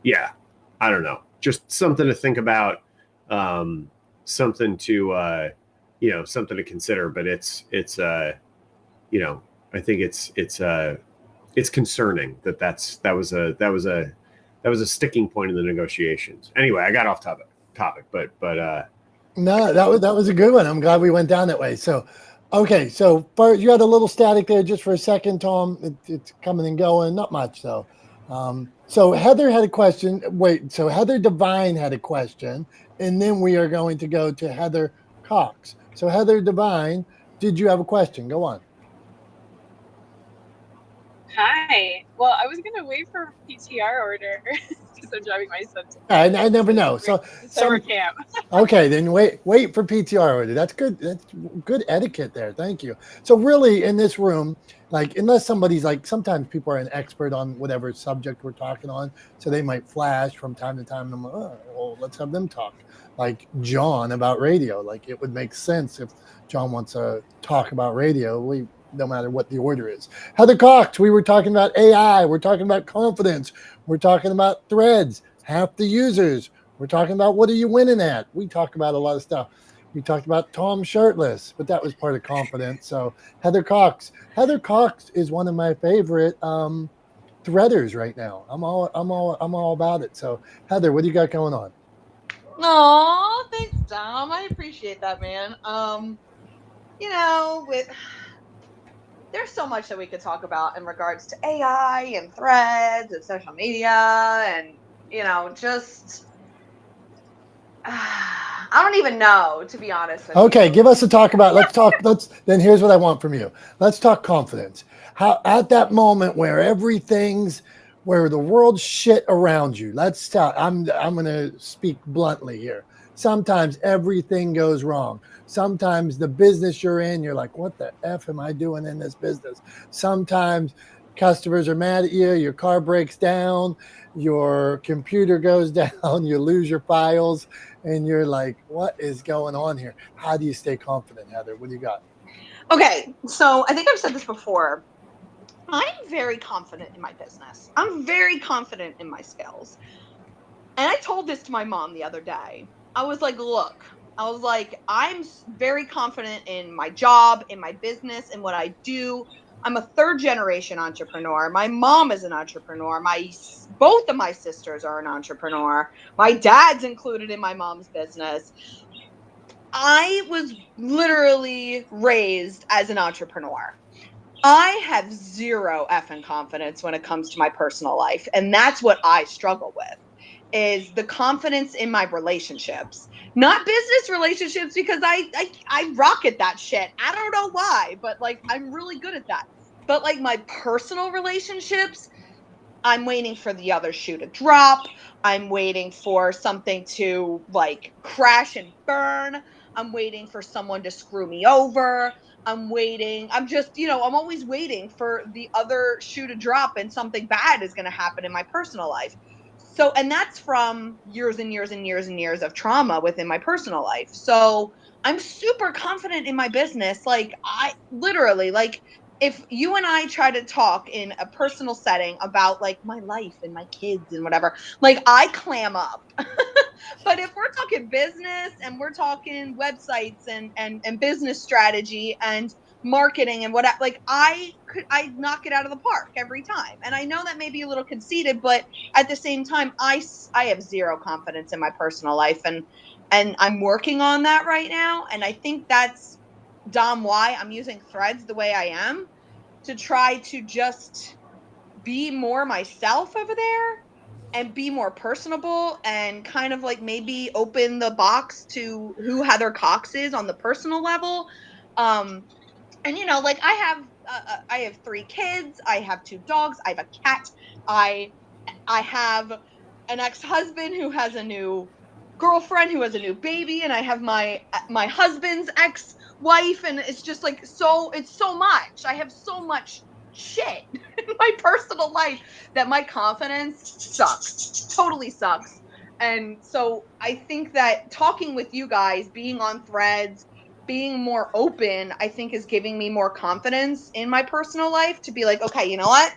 yeah, I don't know, just something to think about, something to something to consider. But it's I think it's concerning that was a sticking point in the negotiations. Anyway, I got off topic, but no, that was a good one. I'm glad we went down that way. So, okay, so first, you had a little static there just for a second, Tom. It's coming and going, not much though. So Heather had a question. Wait, so Heather Devine had a question, and then we are going to go to Heather Cox. So Heather Devine, did you have a question? Go on. Hi. Well, I was gonna wait for PTR order because I'm driving my son. I never know. So summer camp. Okay, then wait for PTR order. That's good. That's good etiquette there. Thank you. So really, in this room, like unless somebody's like, sometimes people are an expert on whatever subject we're talking on, so they might flash from time to time. And I'm like, oh, well, let's have them talk. Like John about radio. Like it would make sense if John wants to talk about radio. No matter what the order is. Heather Cox, we were talking about AI. We're talking about confidence. We're talking about threads, half the users. We're talking about what are you winning at? We talk about a lot of stuff. We talked about Tom shirtless, but that was part of confidence. So Heather Cox is one of my favorite threaders right now. I'm all about it. So Heather, what do you got going on? Oh, thanks, Dom. I appreciate that, man. There's so much that we could talk about in regards to AI and threads and social media and, I don't even know, to be honest with you. Okay, give us a talk about, then here's what I want from you. Let's talk confidence. How at that moment where where the world's shit around you, I'm going to speak bluntly here. Sometimes everything goes wrong. Sometimes the business you're in, you're like, what the F am I doing in this business? Sometimes customers are mad at you, your car breaks down, your computer goes down, you lose your files, and you're like, what is going on here? How do you stay confident, Heather? What do you got? Okay, so I think I've said this before. I'm very confident in my business. I'm very confident in my skills. And I told this to my mom the other day. I was like, look, I'm very confident in my job, in my business, in what I do. I'm a third generation entrepreneur. My mom is an entrepreneur. Both of my sisters are an entrepreneur. My dad's included in my mom's business. I was literally raised as an entrepreneur. I have zero effing confidence when it comes to my personal life. And that's what I struggle with, is the confidence in my relationships, not business relationships, because I rock at that shit. I don't know why, but like, I'm really good at that. But like my personal relationships, I'm waiting for the other shoe to drop. I'm waiting for something to like crash and burn. I'm waiting for someone to screw me over. I'm always waiting for the other shoe to drop and something bad is going to happen in my personal life. So, and that's from years and years and years and years of trauma within my personal life. So I'm super confident in my business. Like I literally, like if you and I try to talk in a personal setting about like my life and my kids and whatever, like I clam up. But if we're talking business and we're talking websites and business strategy and marketing and like I'd knock it out of the park every time. And I know that may be a little conceited, but at the same time, I have zero confidence in my personal life, and I'm working on that right now. And I think that's, Dom, why I'm using Threads the way I am, to try to just be more myself over there and be more personable, and kind of like maybe open the box to who Heather Cox is on the personal level. And like I have 3 kids, I have 2 dogs, I have a cat, I have an ex-husband who has a new girlfriend who has a new baby, and I have my husband's ex-wife, and it's just like it's so much. I have so much shit in my personal life that my confidence sucks. Totally sucks. And so I think that talking with you guys, being on Threads, being more open, I think is giving me more confidence in my personal life to be like, okay, you know what?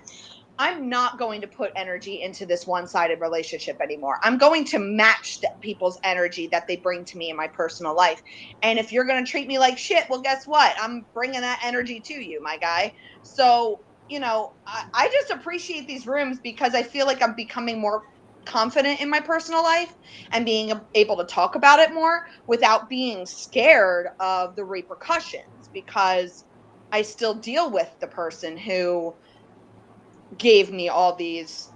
I'm not going to put energy into this one-sided relationship anymore. I'm going to match people's energy that they bring to me in my personal life. And if you're going to treat me like shit, well, guess what? I'm bringing that energy to you, my guy. So, I just appreciate these rooms because I feel like I'm becoming more confident in my personal life and being able to talk about it more without being scared of the repercussions, because I still deal with the person who gave me all these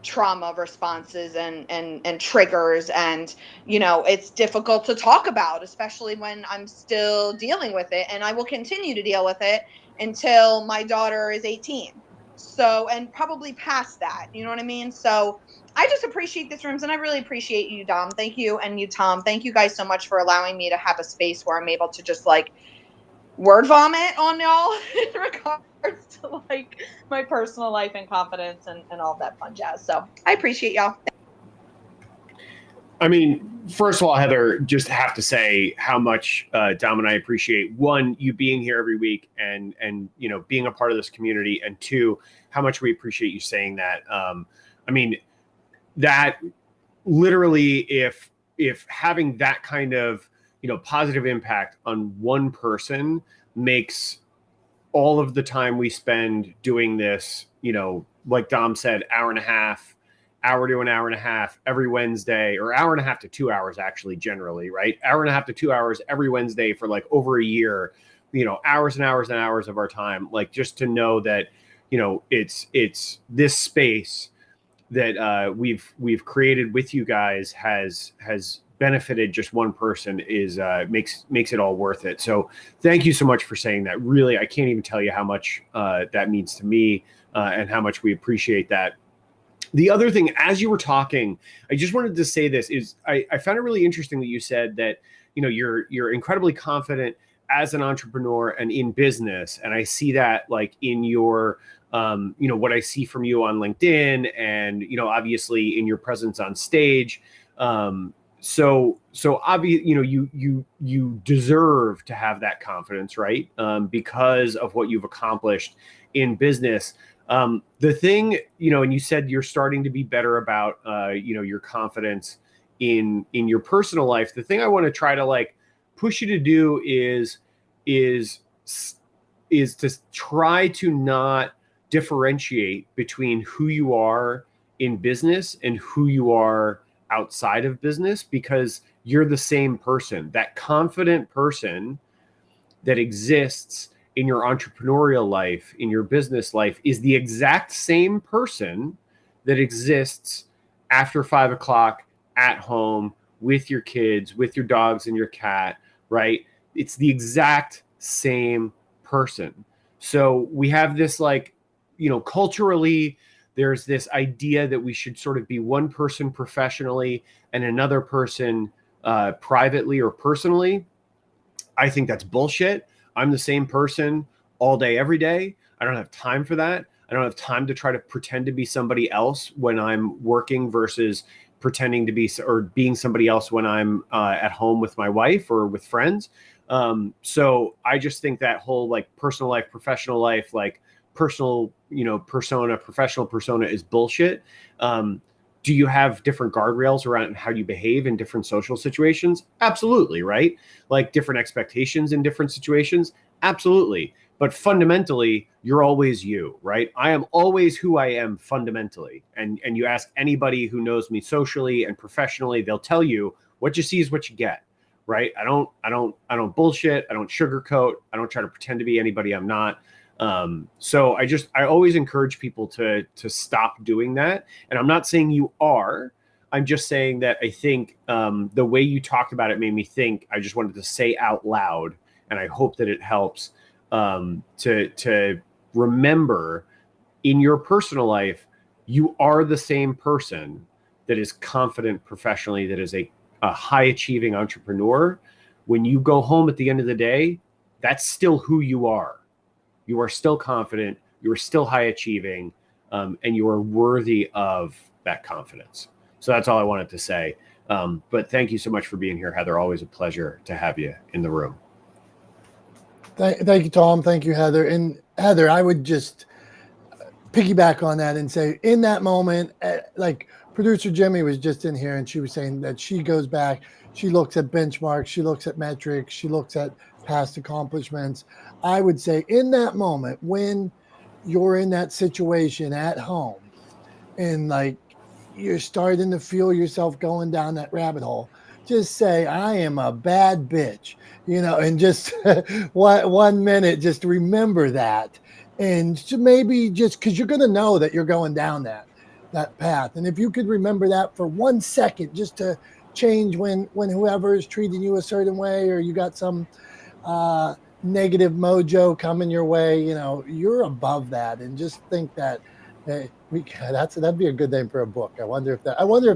trauma responses and triggers, and it's difficult to talk about, especially when I'm still dealing with it, and I will continue to deal with it until my daughter is 18, so, and probably past that, you know what I mean? So I just appreciate these rooms, and I really appreciate you, Dom. Thank you. And you, Tom, thank you guys so much for allowing me to have a space where I'm able to just like word vomit on y'all in regards to like my personal life and confidence and all that fun jazz. So I appreciate y'all. I mean, first of all, Heather, just have to say how much Dom and I appreciate, one, you being here every week and being a part of this community, and 2, how much we appreciate you saying that. I mean, that literally, if having that kind of positive impact on one person makes all of the time we spend doing this, like Dom said, hour to an hour and a half every Wednesday, or hour and a half to 2 hours, actually, generally, right? Hour and a half to 2 hours every Wednesday for like over a year, hours and hours and hours of our time, like just to know that, it's this space that we've created with you guys has benefited just one person is makes it all worth it. So thank you so much for saying that. Really, I can't even tell you how much that means to me and how much we appreciate that. The other thing, as you were talking, I just wanted to say this is I found it really interesting that you said that you're incredibly confident as an entrepreneur and in business, and I see that like in your what I see from you on LinkedIn, and obviously in your presence on stage. So obviously, you deserve to have that confidence, right? Because of what you've accomplished in business. The thing, and you said you're starting to be better about, your confidence in your personal life. The thing I want to try to like push you to do is to try to not differentiate between who you are in business and who you are outside of business, because you're the same person. That confident person that exists in your entrepreneurial life, in your business life, is the exact same person that exists after 5 o'clock at home with your kids, with your dogs and your cat, right? It's the exact same person. So we have this like, culturally, there's this idea that we should sort of be one person professionally and another person privately or personally. I think that's bullshit. I'm the same person all day, every day. I don't have time for that. I don't have time to try to pretend to be somebody else when I'm working versus pretending to be or being somebody else when I'm at home with my wife or with friends. So I just think that whole like personal life, professional life, like personal, persona, professional persona is bullshit. Do you have different guardrails around how you behave in different social situations? Absolutely, right? Like different expectations in different situations? Absolutely. But fundamentally, you're always you, right? I am always who I am fundamentally. And you ask anybody who knows me socially and professionally, they'll tell you what you see is what you get, right? I don't bullshit. I don't sugarcoat. I don't try to pretend to be anybody I'm not. So I always encourage people to stop doing that. And I'm not saying you are. I'm just saying that I think the way you talked about it made me think. I just wanted to say out loud, and I hope that it helps to remember in your personal life, you are the same person that is confident professionally, that is a high achieving entrepreneur. When you go home at the end of the day, that's still who you are. You are still confident, you are still high achieving, and you are worthy of that confidence. So that's all I wanted to say. But thank you so much for being here, Heather. Always a pleasure to have you in the room. Thank you, Tom. Thank you, Heather. And Heather, I would just piggyback on that and say, in that moment, like producer Jimmy was just in here and she was saying that she goes back, she looks at benchmarks, she looks at metrics, she looks at past accomplishments. I would say in that moment, when you're in that situation at home and like you're starting to feel yourself going down that rabbit hole, just say, I am a bad bitch, and just 1 minute, just remember that. And maybe just because you're going to know that you're going down that path. And if you could remember that for 1 second, just to change when whoever is treating you a certain way, or you got some negative mojo coming your way, you're above that. And just think that that'd be a good name for a book. I wonder if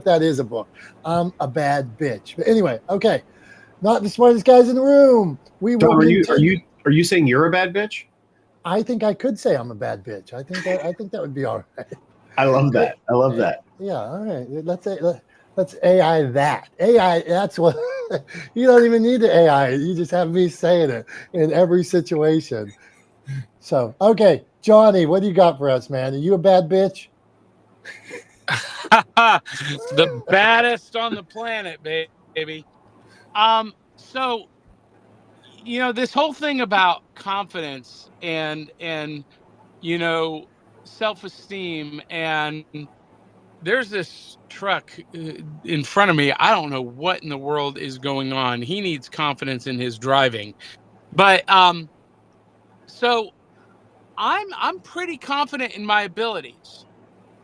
that is a book. I'm a bad bitch. But anyway, okay. Not the smartest guys in the room. Tom, are you saying you're a bad bitch? I think I could say I'm a bad bitch. I think that would be all right. I love that. I love that. Yeah. All right. Let's AI that. AI. That's what you don't even need the AI. You just have me saying it in every situation. So, okay, Johnny, what do you got for us, man? Are you a bad bitch? The baddest on the planet, baby. So, this whole thing about confidence and self-esteem, and there's this truck in front of me. I don't know what in the world is going on. He needs confidence in his driving. But so I'm pretty confident in my abilities.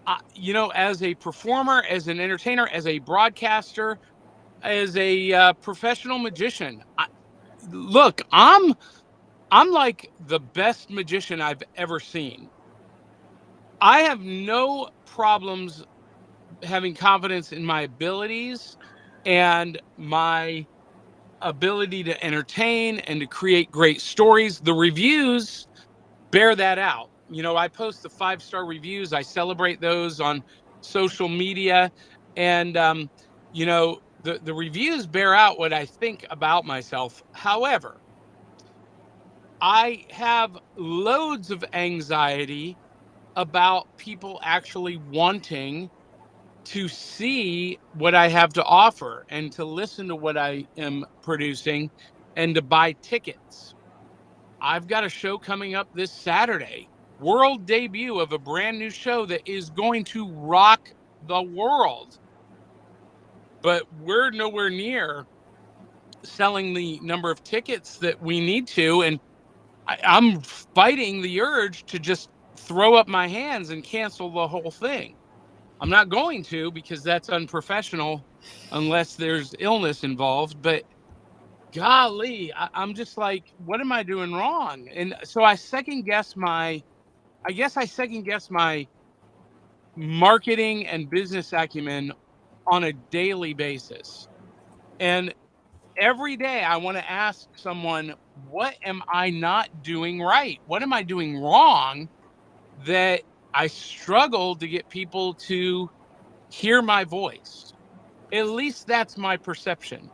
As a performer, as an entertainer, as a broadcaster, as a professional magician. Look, I'm like the best magician I've ever seen. I have no problems having confidence in my abilities and my ability to entertain and to create great stories. The reviews bear that out. I post the 5-star reviews. I celebrate those on social media. And, the reviews bear out what I think about myself. However, I have loads of anxiety about people actually wanting to see what I have to offer and to listen to what I am producing and to buy tickets. I've got a show coming up this Saturday, world debut of a brand new show that is going to rock the world. But we're nowhere near selling the number of tickets that we need to. And I'm fighting the urge to just throw up my hands and cancel the whole thing. I'm not going to, because that's unprofessional unless there's illness involved. But golly, I'm just like, what am I doing wrong? And so I second guess my marketing and business acumen on a daily basis. And every day I want to ask someone, what am I not doing right? What am I doing wrong that I struggle to get people to hear my voice? At least that's my perception.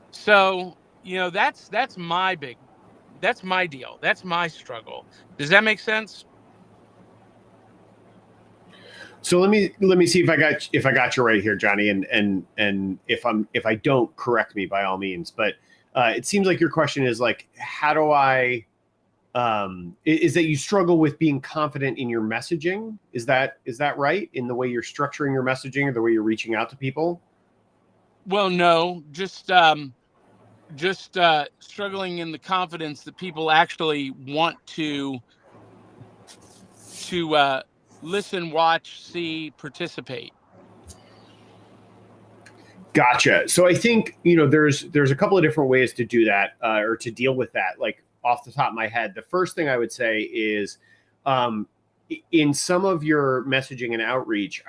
So, that's my deal. That's my struggle. Does that make sense? So let me see if I got you right here, Johnny, and if I don't, correct me by all means. But it seems like your question is like, how do I, is that you struggle with being confident in your messaging? Is that right? In the way you're structuring your messaging or the way you're reaching out to people? Well, no, just struggling in the confidence that people actually want to listen, watch, see, participate. Gotcha. So I think, there's a couple of different ways to do that, or to deal with that. Like off the top of my head, the first thing I would say is, in some of your messaging and outreach,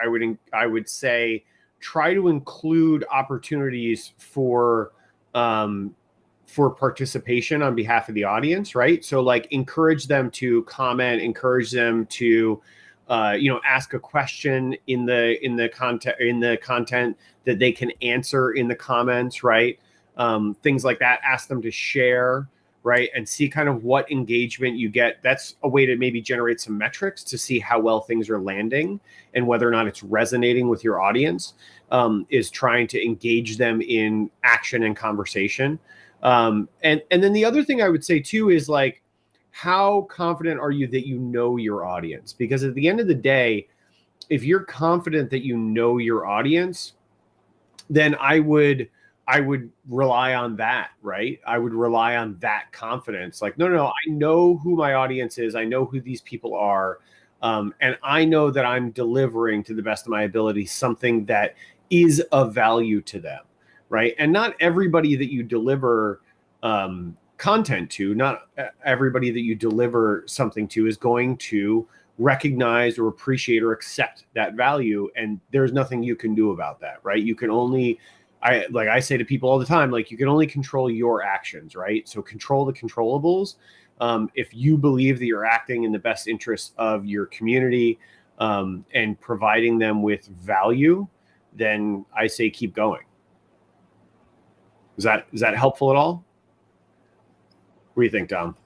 I would say try to include opportunities for participation on behalf of the audience, right? So like encourage them to comment, encourage them to ask a question in the content that they can answer in the comments, right? Things like that. Ask them to share, right? And see kind of what engagement you get. That's a way to maybe generate some metrics to see how well things are landing and whether or not it's resonating with your audience, is trying to engage them in action and conversation. And then the other thing I would say too is like, how confident are you that you know your audience? Because at the end of the day, if you're confident that you know your audience, then I would rely on that, right? I would rely on that confidence. Like, no, I know who my audience is. I know who these people are. And I know that I'm delivering to the best of my ability something that is of value to them, right? And not everybody that you deliver content to, not everybody that you deliver something to is going to recognize or appreciate or accept that value. And there's nothing you can do about that, right? You can only, I say to people all the time, like you can only control your actions, right? So control the controllables. If you believe that you're acting in the best interest of your community, and providing them with value, then I say keep going. Is that helpful at all? What do you think, Dom?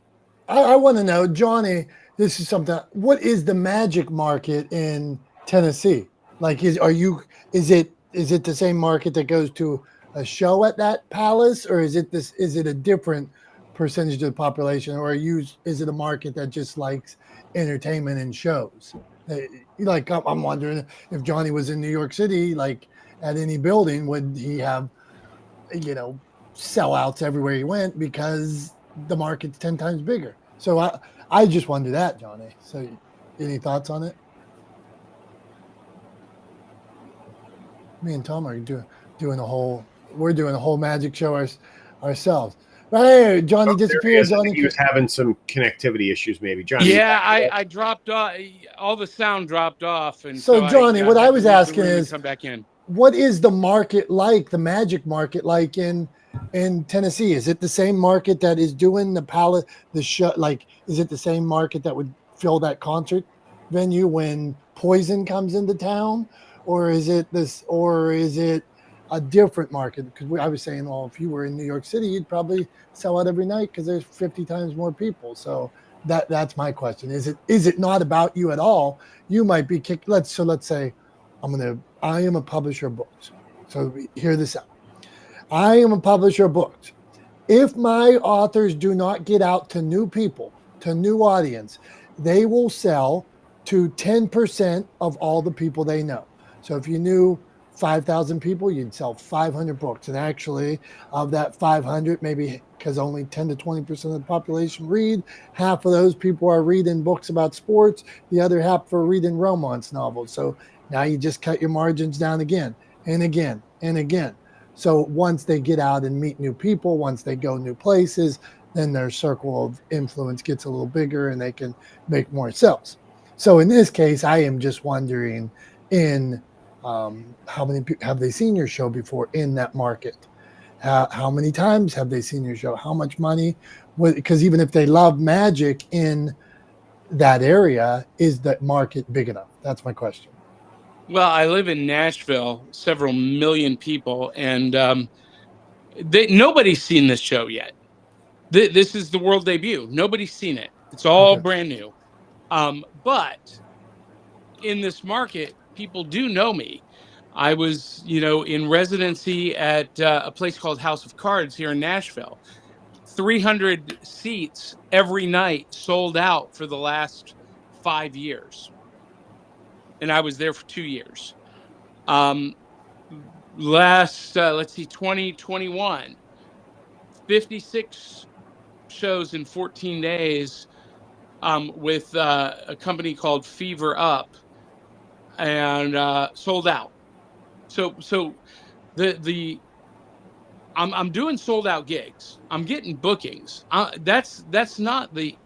I want to know, Johnny, this is something, what is the magic market in Tennessee? Like, is it the same market that goes to a show at that palace, or is it a different percentage of the population, or is it a market that just likes entertainment and shows? Like, I'm wondering if Johnny was in New York City, like at any building, would he have, sellouts everywhere he went because the market's 10 times bigger? So I just wonder that, Johnny. So any thoughts on it? Me and Tom are doing a whole magic show ourselves. But hey, Johnny disappeared. Johnny, he was having some connectivity issues, maybe. Johnny. Yeah, I dropped off. All the sound dropped off, and so Johnny, what I was asking is, come back in. What is the market like? The magic market like in Tennessee? Is it the same market that is doing the show? Like, is it the same market that would fill that concert venue when Poison comes into town, or is it a different market? Because I was saying, well, if you were in New York City, you'd probably sell out every night because there's 50 times more people. So that's my question. Is it not about you at all? You might be kicked. Let's say I am a publisher of books. So hear this out. I am a publisher of books. If my authors do not get out to new people, to new audience, they will sell to 10% of all the people they know. So if you knew 5,000 people, you'd sell 500 books. And actually, of that 500, maybe because only 10 to 20% of the population read, half of those people are reading books about sports, the other half are reading romance novels. So now you just cut your margins down again and again and again. So once they get out and meet new people, once they go new places, then their circle of influence gets a little bigger and they can make more sales. So in this case, I am just wondering, how many people have they seen your show before in that market? How many times have they seen your show? How much money? Because even if they love magic in that area, is that market big enough? That's my question. Well, I live in Nashville, several million people, and nobody's seen this show yet. This is the world debut. Nobody's seen it. It's all brand new. But in this market, people do know me. I was, in residency at a place called House of Cards here in Nashville. 300 seats every night, sold out for the last 5 years. And I was there for 2 years. Let's see, 2021, 56 shows in 14 days with a company called Fever Up, and sold out. So I'm doing sold out gigs. I'm getting bookings. That's not that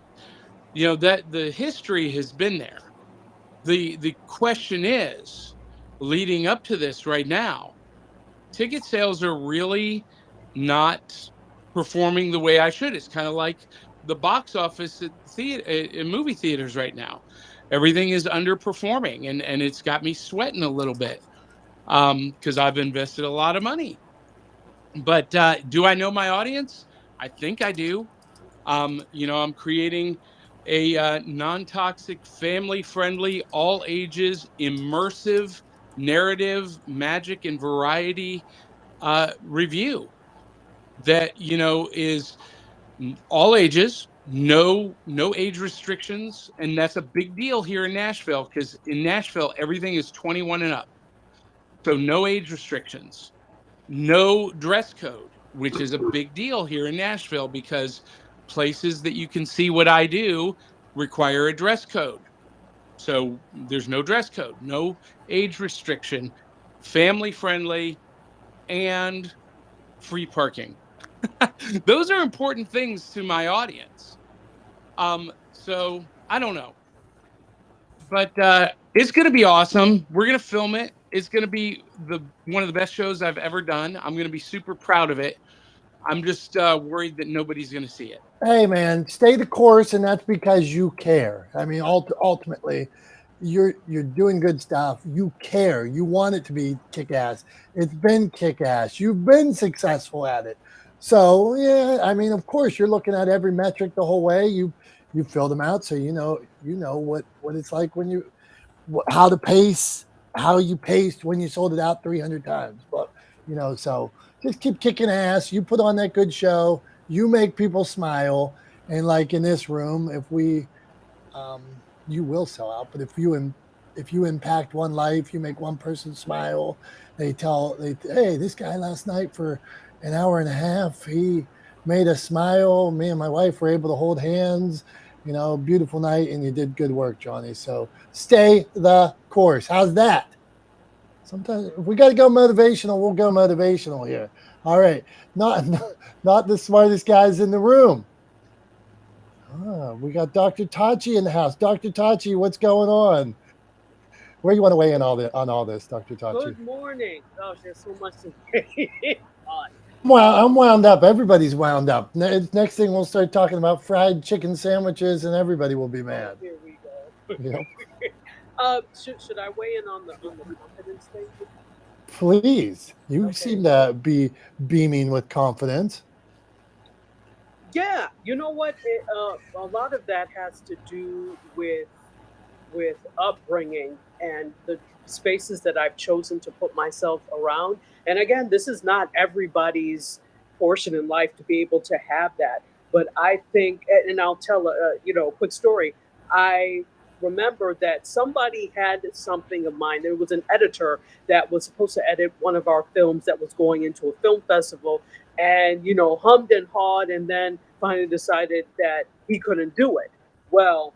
the history has been there. The question is, leading up to this right now, ticket sales are really not performing the way I should. It's kind of like the box office at in movie theaters right now. Everything is underperforming, and it's got me sweating a little bit because I've invested a lot of money. But do I know my audience? I think I do. I'm creating a non-toxic, family-friendly, all ages, immersive narrative, magic, and variety review that is all ages, no age restrictions, and that's a big deal here in Nashville, because in Nashville everything is 21 and up, so no age restrictions, no dress code, which is a big deal here in Nashville because places that you can see what I do require a dress code. So there's no dress code, no age restriction, family friendly, and free parking. Those are important things to my audience. So I don't know, but it's going to be awesome. We're going to film it. It's going to be one of the best shows I've ever done. I'm going to be super proud of it. I'm just worried that nobody's going to see it. Hey, man, stay the course, and that's because you care. I mean, ultimately, you're doing good stuff. You care. You want it to be kick-ass. It's been kick-ass. You've been successful at it. So, yeah, I mean, of course, you're looking at every metric the whole way. You fill them out, so you know what it's like when how to pace, how you paced when you sold it out 300 times. But, so just keep kicking ass. You put on that good show. You make people smile. And like in this room, if we, you will sell out. But if you impact one life, you make one person smile. Hey, this guy last night for an hour and a half, he made us smile. Me and my wife were able to hold hands. Beautiful night, and you did good work, Johnny. So stay the course. How's that? Sometimes if we got to go motivational, we'll go motivational here. All right. Not the smartest guys in the room. We got Dr. Tachi in the house. Dr. Tachi, what's going on? Where you want to weigh in on all this, Dr. Tachi? Good morning. Gosh, there's so much to say. Well, I'm wound up. Everybody's wound up. Next thing we'll start talking about fried chicken sandwiches, and everybody will be mad. Here we go. Yep. Should I weigh in on the confidence thing? Please. You seem to be beaming with confidence. Yeah, you know what? A lot of that has to do with upbringing and the spaces that I've chosen to put myself around. And again, this is not everybody's portion in life to be able to have that. But I think, and I'll tell a quick story. I remember that somebody had something of mine. There was an editor that was supposed to edit one of our films that was going into a film festival, and hummed and hawed, and then finally decided that he couldn't do it. Well,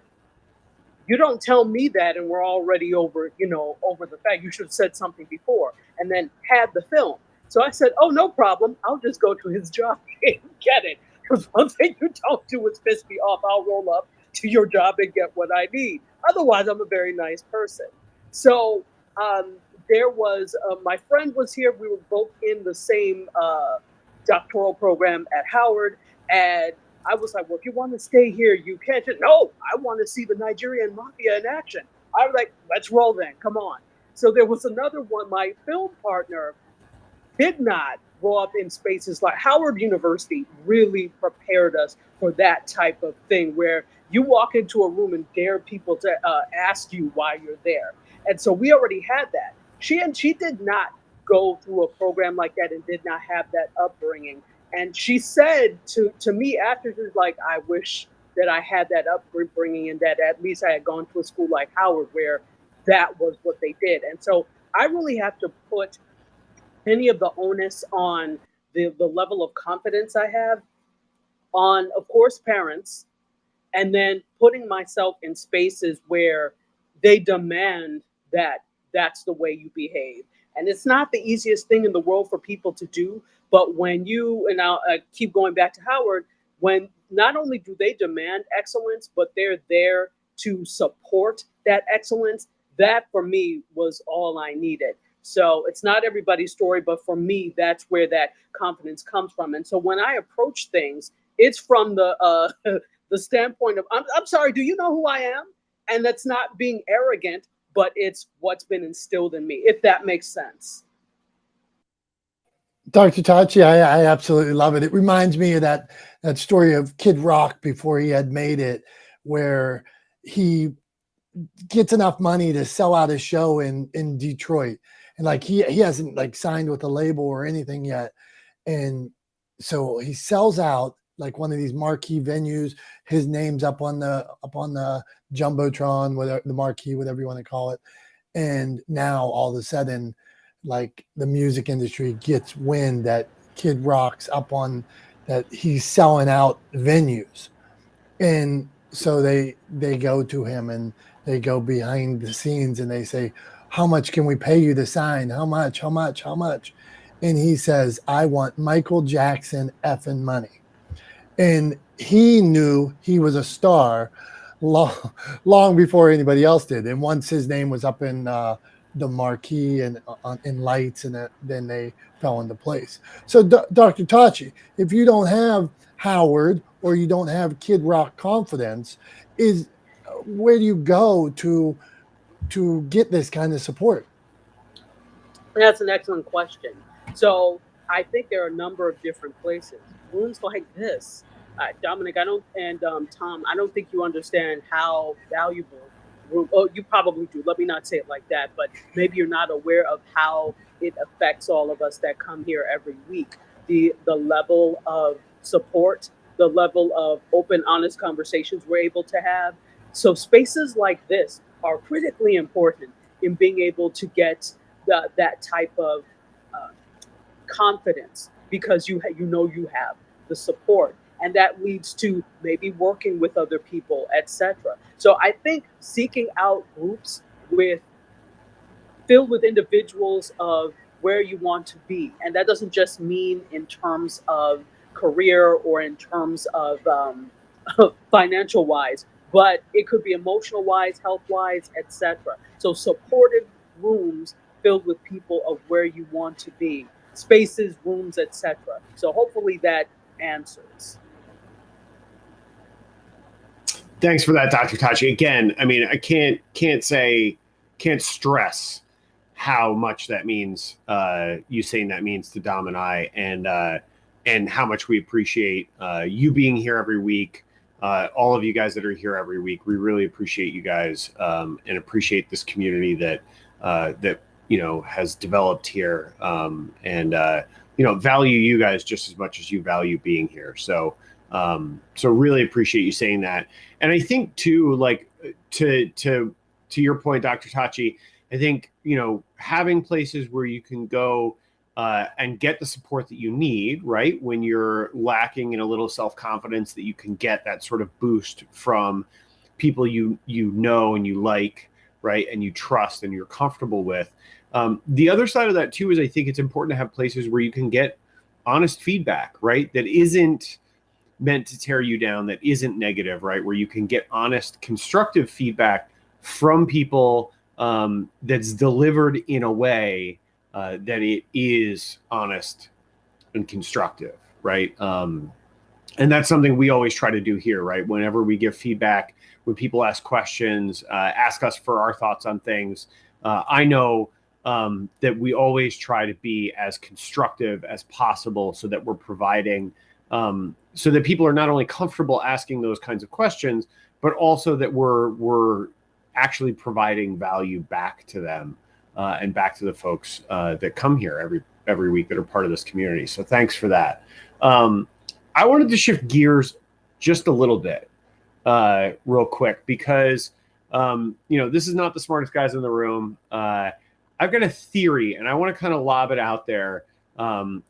you don't tell me that, and we're already over the fact. You should have said something before, and then had the film. So I said, oh, no problem. I'll just go to his job and get it. Because one thing you don't do is piss me off. I'll roll up to your job and get what I need. Otherwise, I'm a very nice person. So there was, my friend was here. We were both in the same doctoral program at Howard. And I was like, well, if you want to stay here, you can. No, I want to see the Nigerian mafia in action. I was like, let's roll then. Come on. So there was another one. My film partner did not grow up in spaces like Howard University really prepared us for that type of thing where you walk into a room and dare people to ask you why you're there. And so we already had that. she did not go through a program like that and did not have that upbringing. And she said to me after, she was like, I wish that I had that upbringing and that at least I had gone to a school like Howard where that was what they did. And so I really have to put any of the onus on the level of confidence I have on, of course, parents, and then putting myself in spaces where they demand that that's the way you behave. And it's not the easiest thing in the world for people to do, but when you, and I'll keep going back to Howard, when not only do they demand excellence, but they're there to support that excellence, that for me was all I needed. So it's not everybody's story, but for me, that's where that confidence comes from. And so when I approach things, it's from the standpoint of, I'm sorry, do you know who I am? And that's not being arrogant, but it's what's been instilled in me, if that makes sense. Dr. Tachi, I absolutely love it. It reminds me of that story of Kid Rock before he had made it, where he gets enough money to sell out a show in Detroit. And like he hasn't like signed with a label or anything yet. And so he sells out like one of these marquee venues. His name's up on the Jumbotron, whatever, the marquee, whatever you want to call it. And now all of a sudden, like the music industry gets wind that Kid Rock's up on that, he's selling out venues. And so they go to him and they go behind the scenes and they say, how much can we pay you to sign? How much? And he says, I want Michael Jackson effing money. And he knew he was a star long before anybody else did. And once his name was up in the marquee and in lights, and then they fell into place. So Dr. Tachi, if you don't have Howard or you don't have Kid Rock confidence, where do you go to get this kind of support? That's an excellent question. So I think there are a number of different places. Rooms like this, Dominic, Tom, I don't think you understand how valuable. Oh, you probably do. Let me not say it like that, but maybe you're not aware of how it affects all of us that come here every week. The level of support, the level of open, honest conversations we're able to have. So spaces like this are critically important in being able to get that type of confidence, because you have the support, and that leads to maybe working with other people, etc. So I think seeking out groups filled with individuals of where you want to be, and that doesn't just mean in terms of career or in terms of financial wise, but it could be emotional wise, health wise, etc. So supportive rooms filled with people of where you want to be, spaces, rooms, etc. So hopefully that answers. Thanks for that, Dr. Tachi. Again, I mean, I can't stress how much that means. You saying that means to Dom and I, and how much we appreciate you being here every week. All of you guys that are here every week, we really appreciate you guys, and appreciate this community that has developed here, and value you guys just as much as you value being here. So really appreciate you saying that. And I think too, like to your point, Dr. Tachi, I think having places where you can go and get the support that you need, right? When you're lacking in a little self-confidence, that you can get that sort of boost from people you know and you like, right? And you trust and you're comfortable with. The other side of that too is I think it's important to have places where you can get honest feedback, right? That isn't meant to tear you down, that isn't negative, right? Where you can get honest, constructive feedback from people that's delivered in a way that it is honest and constructive, right? And that's something we always try to do here, right? Whenever we give feedback, when people ask questions, ask us for our thoughts on things, I know that we always try to be as constructive as possible so that we're providing, so that people are not only comfortable asking those kinds of questions, but also that we're actually providing value back to them and back to the folks that come here every week that are part of this community. So thanks for that. I wanted to shift gears just a little bit real quick because, this is not the smartest guys in the room. I've got a theory and I want to kind of lob it out there.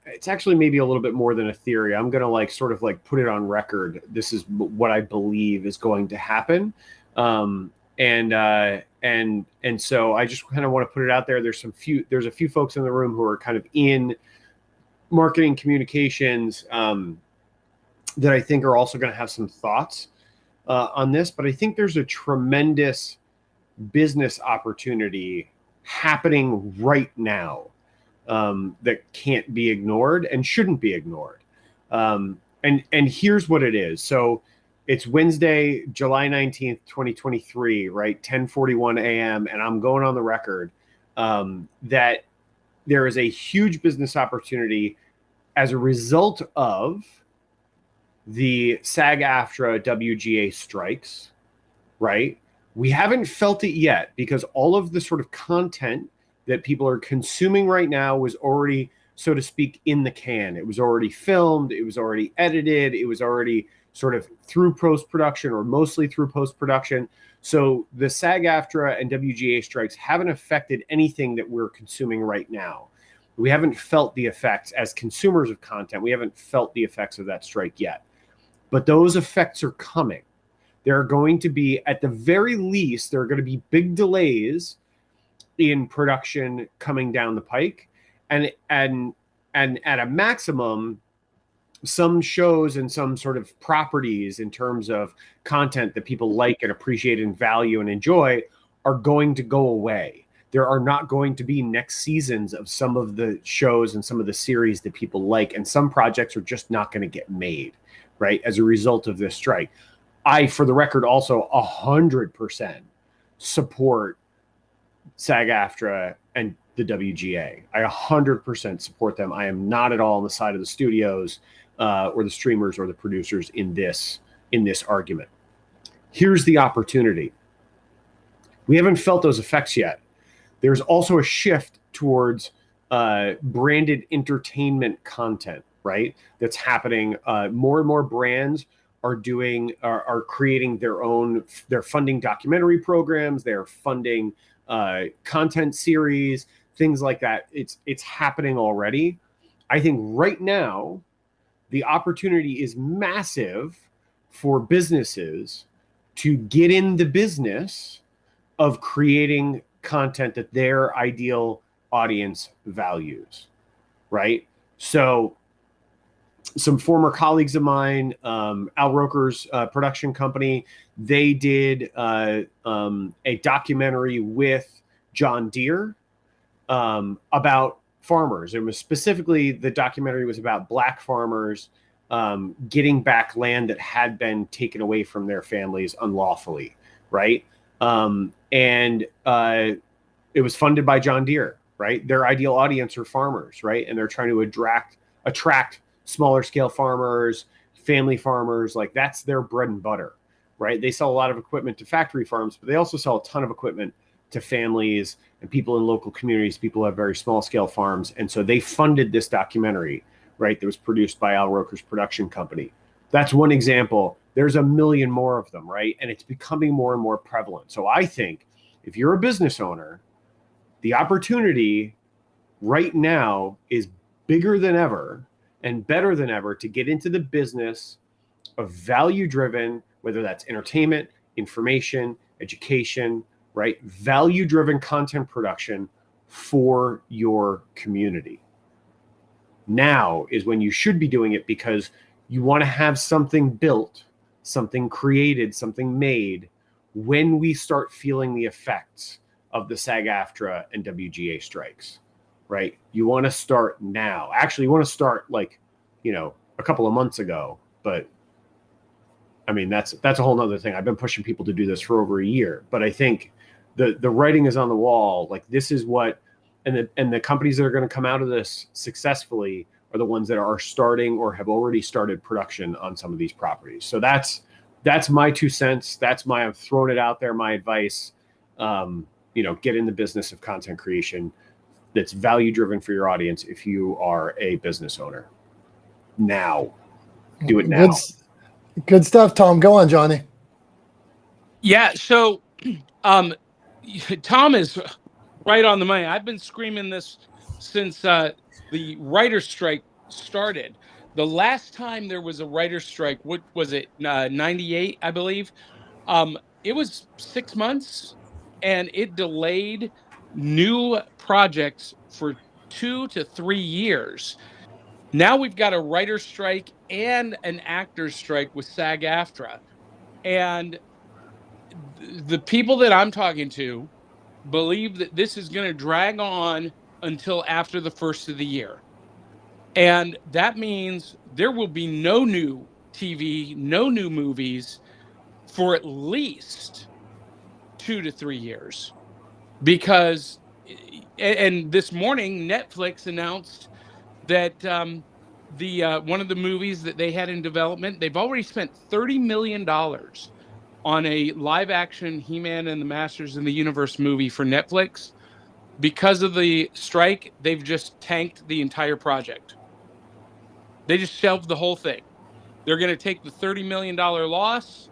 It's actually maybe a little bit more than a theory. I'm going to sort of put it on record. This is what I believe is going to happen. And so I just kind of want to put it out there. There's a few folks in the room who are kind of in marketing communications, that I think are also going to have some thoughts, on this, but I think there's a tremendous business opportunity happening right now, that can't be ignored and shouldn't be ignored. And here's what it is. So it's Wednesday, July 19th, 2023, right? 10:41 a.m. And I'm going on the record, that there is a huge business opportunity as a result of the SAG-AFTRA WGA strikes, right? We haven't felt it yet because all of the sort of content that people are consuming right now was already, so to speak, in the can. It was already filmed. It was already edited. It was already sort of through post-production or mostly through post-production. So the SAG-AFTRA and WGA strikes haven't affected anything that we're consuming right now. We haven't felt the effects as consumers of content. We haven't felt the effects of that strike yet. But those effects are coming. There are going to be, at the very least, there are going to be big delays in production coming down the pike. And at a maximum, some shows and some sort of properties in terms of content that people like and appreciate and value and enjoy are going to go away. There are not going to be next seasons of some of the shows and some of the series that people like, and some projects are just not going to get made, right, as a result of this strike. I, for the record, also 100% support SAG-AFTRA and the WGA. I 100% support them. I am not at all on the side of the studios or the streamers or the producers in this argument. Here's the opportunity. We haven't felt those effects yet. There's also a shift towards branded entertainment content, right? That's happening. More and more brands are creating they're funding documentary programs, they're funding content series, things like that. It's happening already. I think right now the opportunity is massive for businesses to get in the business of creating content that their ideal audience values, right? So some former colleagues of mine, Al Roker's production company, they did a documentary with John Deere about farmers. It was specifically, the documentary was about Black farmers getting back land that had been taken away from their families unlawfully, right? And it was funded by John Deere, right? Their ideal audience are farmers, right? And they're trying to attract smaller scale farmers, family farmers. Like, that's their bread and butter, right? They sell a lot of equipment to factory farms, but they also sell a ton of equipment to families and people in local communities, people who have very small scale farms. And so they funded this documentary, right, that was produced by Al Roker's production company. That's one example. There's a million more of them, right? And it's becoming more and more prevalent. So I think if you're a business owner, the opportunity right now is bigger than ever and better than ever to get into the business of value-driven, whether that's entertainment, information, education, right? Value-driven content production for your community. Now is when you should be doing it, because you want to have something built, something created, something made when we start feeling the effects of the SAG-AFTRA and WGA strikes, right? You want to start now. Actually, you want to start a couple of months ago, but I mean, that's a whole nother thing. I've been pushing people to do this for over a year, but I think the writing is on the wall. Like, this is what, and the companies that are going to come out of this successfully are the ones that are starting or have already started production on some of these properties. So that's my 2 cents. I've thrown it out there, my advice. get in the business of content creation that's value driven for your audience if you are a business owner. Now. Do it now. Good stuff, Tom. Go on, Johnny. Yeah. So, Tom is right on the money. I've been screaming this since the writer's strike started. The last time there was a writer's strike, what was it? 98, I believe. It was 6 months, and it delayed new projects for 2 to 3 years. Now we've got a writer's strike and an actor's strike with SAG-AFTRA. And the people that I'm talking to believe that this is going to drag on until after the first of the year. And that means there will be no new TV, no new movies for at least 2 to 3 years. Because, and this morning, Netflix announced that one of the movies that they had in development, they've already spent $30 million on a live action He-Man and the Masters of the Universe movie for Netflix. Because of the strike, they've just tanked the entire project. They just shelved the whole thing. They're going to take the $30 million loss,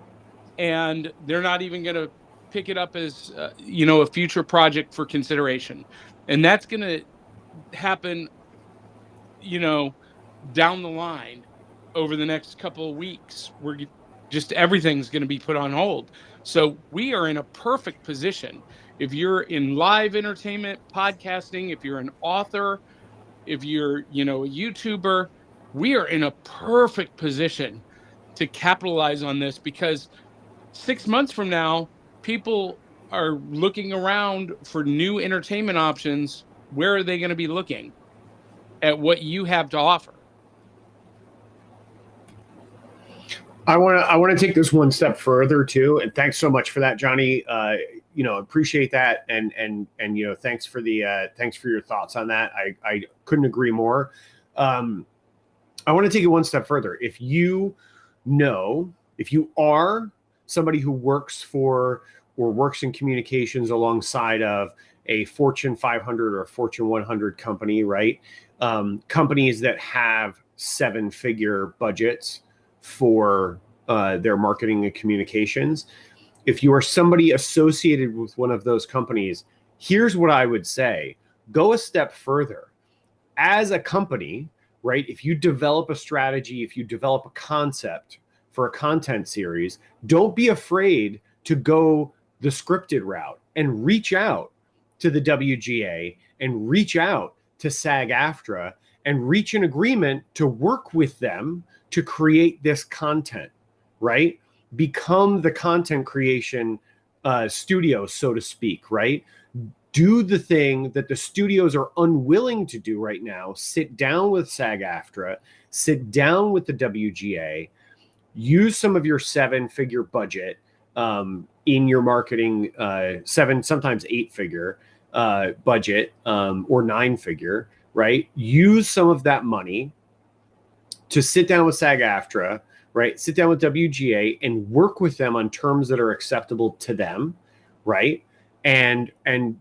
and they're not even going to pick it up as a future project for consideration. And that's going to happen down the line over the next couple of weeks. We're just everything's going to be put on hold. So we are in a perfect position. If you're in live entertainment, podcasting, if you're an author, if you're, a YouTuber, we are in a perfect position to capitalize on this, because 6 months from now, people are looking around for new entertainment options. Where are they going to be looking? At what you have to offer. I want to take this one step further too, and thanks so much for that, Johnny. Appreciate that, and thanks for your thoughts on that. I couldn't agree more. I want to take it one step further. If you are somebody who works for or works in communications alongside of a Fortune 500 or a Fortune 100 company, right? Companies that have 7-figure budgets for their marketing and communications. If you are somebody associated with one of those companies, here's what I would say. Go a step further. As a company, right, if you develop a strategy, if you develop a concept for a content series, don't be afraid to go the scripted route and reach out to the WGA and reach out to SAG-AFTRA and reach an agreement to work with them to create this content, right? Become the content creation studio, so to speak, right? Do the thing that the studios are unwilling to do right now. Sit down with SAG-AFTRA, sit down with the WGA, use some of your 7-figure budget in your marketing, 7, sometimes 8-figure budget, or 9-figure, right? Use some of that money to sit down with SAG-AFTRA, right? Sit down with WGA and work with them on terms that are acceptable to them, right? And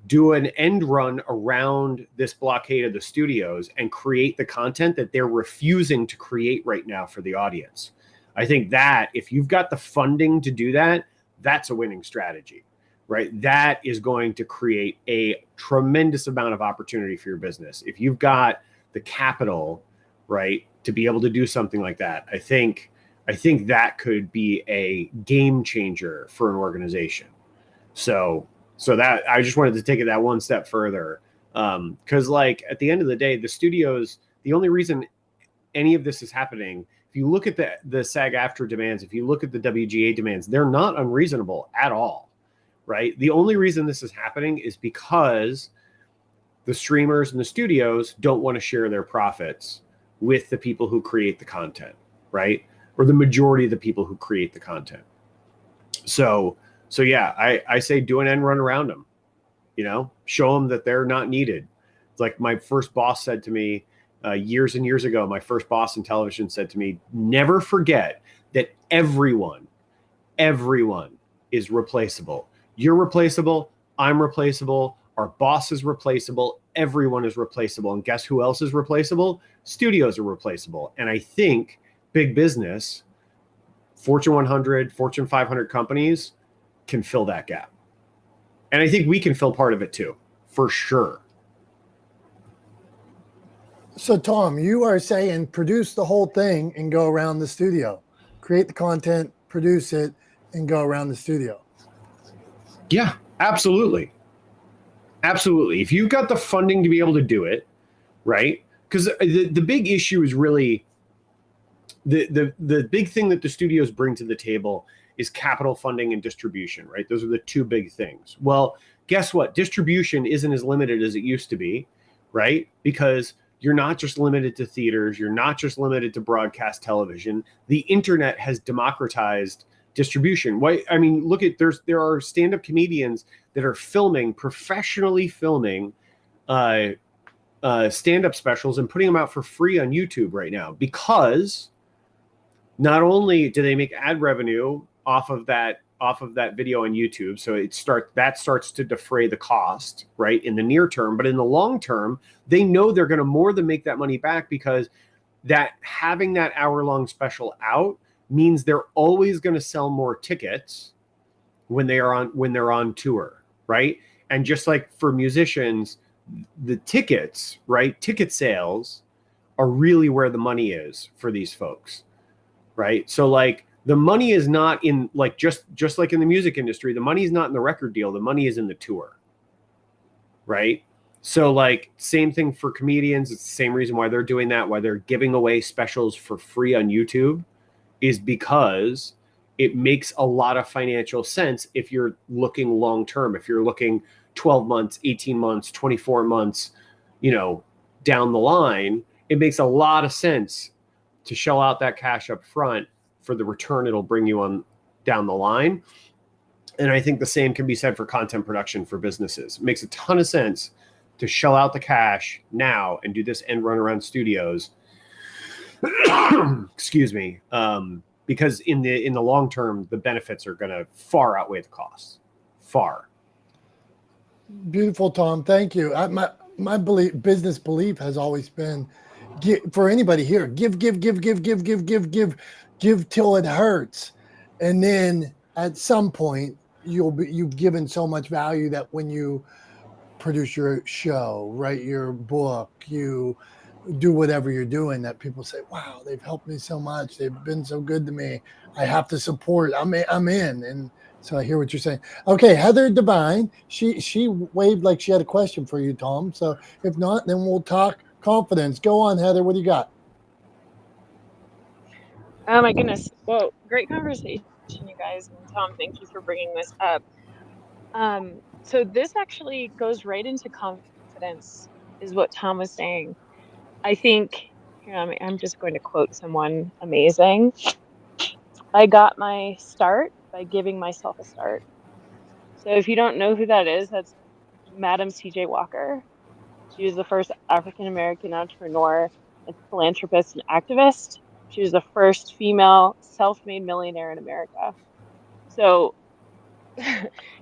do an end run around this blockade of the studios and create the content that they're refusing to create right now for the audience. I think that if you've got the funding to do that, that's a winning strategy, right? That is going to create a tremendous amount of opportunity for your business. If you've got the capital, right, to be able to do something like that, I think that could be a game changer for an organization. So that I just wanted to take it that one step further. Because like at the end of the day, the studios, the only reason any of this is happening, if you look at the SAG-AFTRA demands, if you look at the WGA demands, they're not unreasonable at all, right? The only reason this is happening is because the streamers and the studios don't want to share their profits with the people who create the content, right? Or the majority of the people who create the content. So yeah, I say do an end run around them, show them that they're not needed. It's like my first boss said to me years and years ago, my first boss in television said to me, never forget that everyone is replaceable. You're replaceable. I'm replaceable. Our boss is replaceable. Everyone is replaceable. And guess who else is replaceable? Studios are replaceable. And I think big business, Fortune 100, Fortune 500 companies can fill that gap. And I think we can fill part of it too, for sure. So, Tom, you are saying produce the whole thing and go around the studio. Create the content, produce it, and go around the studio. Yeah, absolutely. Absolutely. If you've got the funding to be able to do it, right? Because the big issue is really the big thing that the studios bring to the table is capital funding and distribution, right? Those are the two big things. Well, guess what? Distribution isn't as limited as it used to be, right? Because you're not just limited to theaters. You're not just limited to broadcast television. The internet has democratized distribution. Why? I mean, look at there are stand-up comedians that are professionally filming stand-up specials and putting them out for free on YouTube right now, because not only do they make ad revenue off of that video on YouTube, so that starts to defray the cost, right, in the near term, but in the long term, they know they're going to more than make that money back, because that having that hour-long special out means they're always going to sell more tickets when they're on tour, right? And just like for musicians, the tickets, right? Ticket sales are really where the money is for these folks, right? So like the money is not in, like, just like in the music industry, the money is not in the record deal. The money is in the tour, right? So like same thing for comedians. It's the same reason why they're doing that, why they're giving away specials for free on YouTube, is because it makes a lot of financial sense if you're looking long term, if you're looking 12 months, 18 months, 24 months, down the line. It makes a lot of sense to shell out that cash up front for the return it'll bring you on down the line. And I think the same can be said for content production for businesses. It makes a ton of sense to shell out the cash now and do this end run around studios. Excuse me. Because in the long term, the benefits are going to far outweigh the costs. Far. Beautiful, Tom. Thank you. My business belief has always been, for anybody here, give till it hurts, and then at some point you've given so much value that when you produce your show, write your book, you do whatever you're doing, that people say, wow, they've helped me so much, they've been so good to me, I have to support, I'm in. And so I hear what you're saying. Okay, Heather Devine, she waved like she had a question for you, Tom. So if not, then we'll talk confidence. Go on, Heather. What do you got? Oh my goodness. Well, great conversation, you guys. And Tom, thank you for bringing this up. So this actually goes right into confidence, is what Tom was saying. I think, I'm just going to quote someone amazing. I got my start by giving myself a start. So if you don't know who that is, that's Madam C.J. Walker. She was the first African-American entrepreneur and philanthropist and activist. She was the first female self-made millionaire in America. So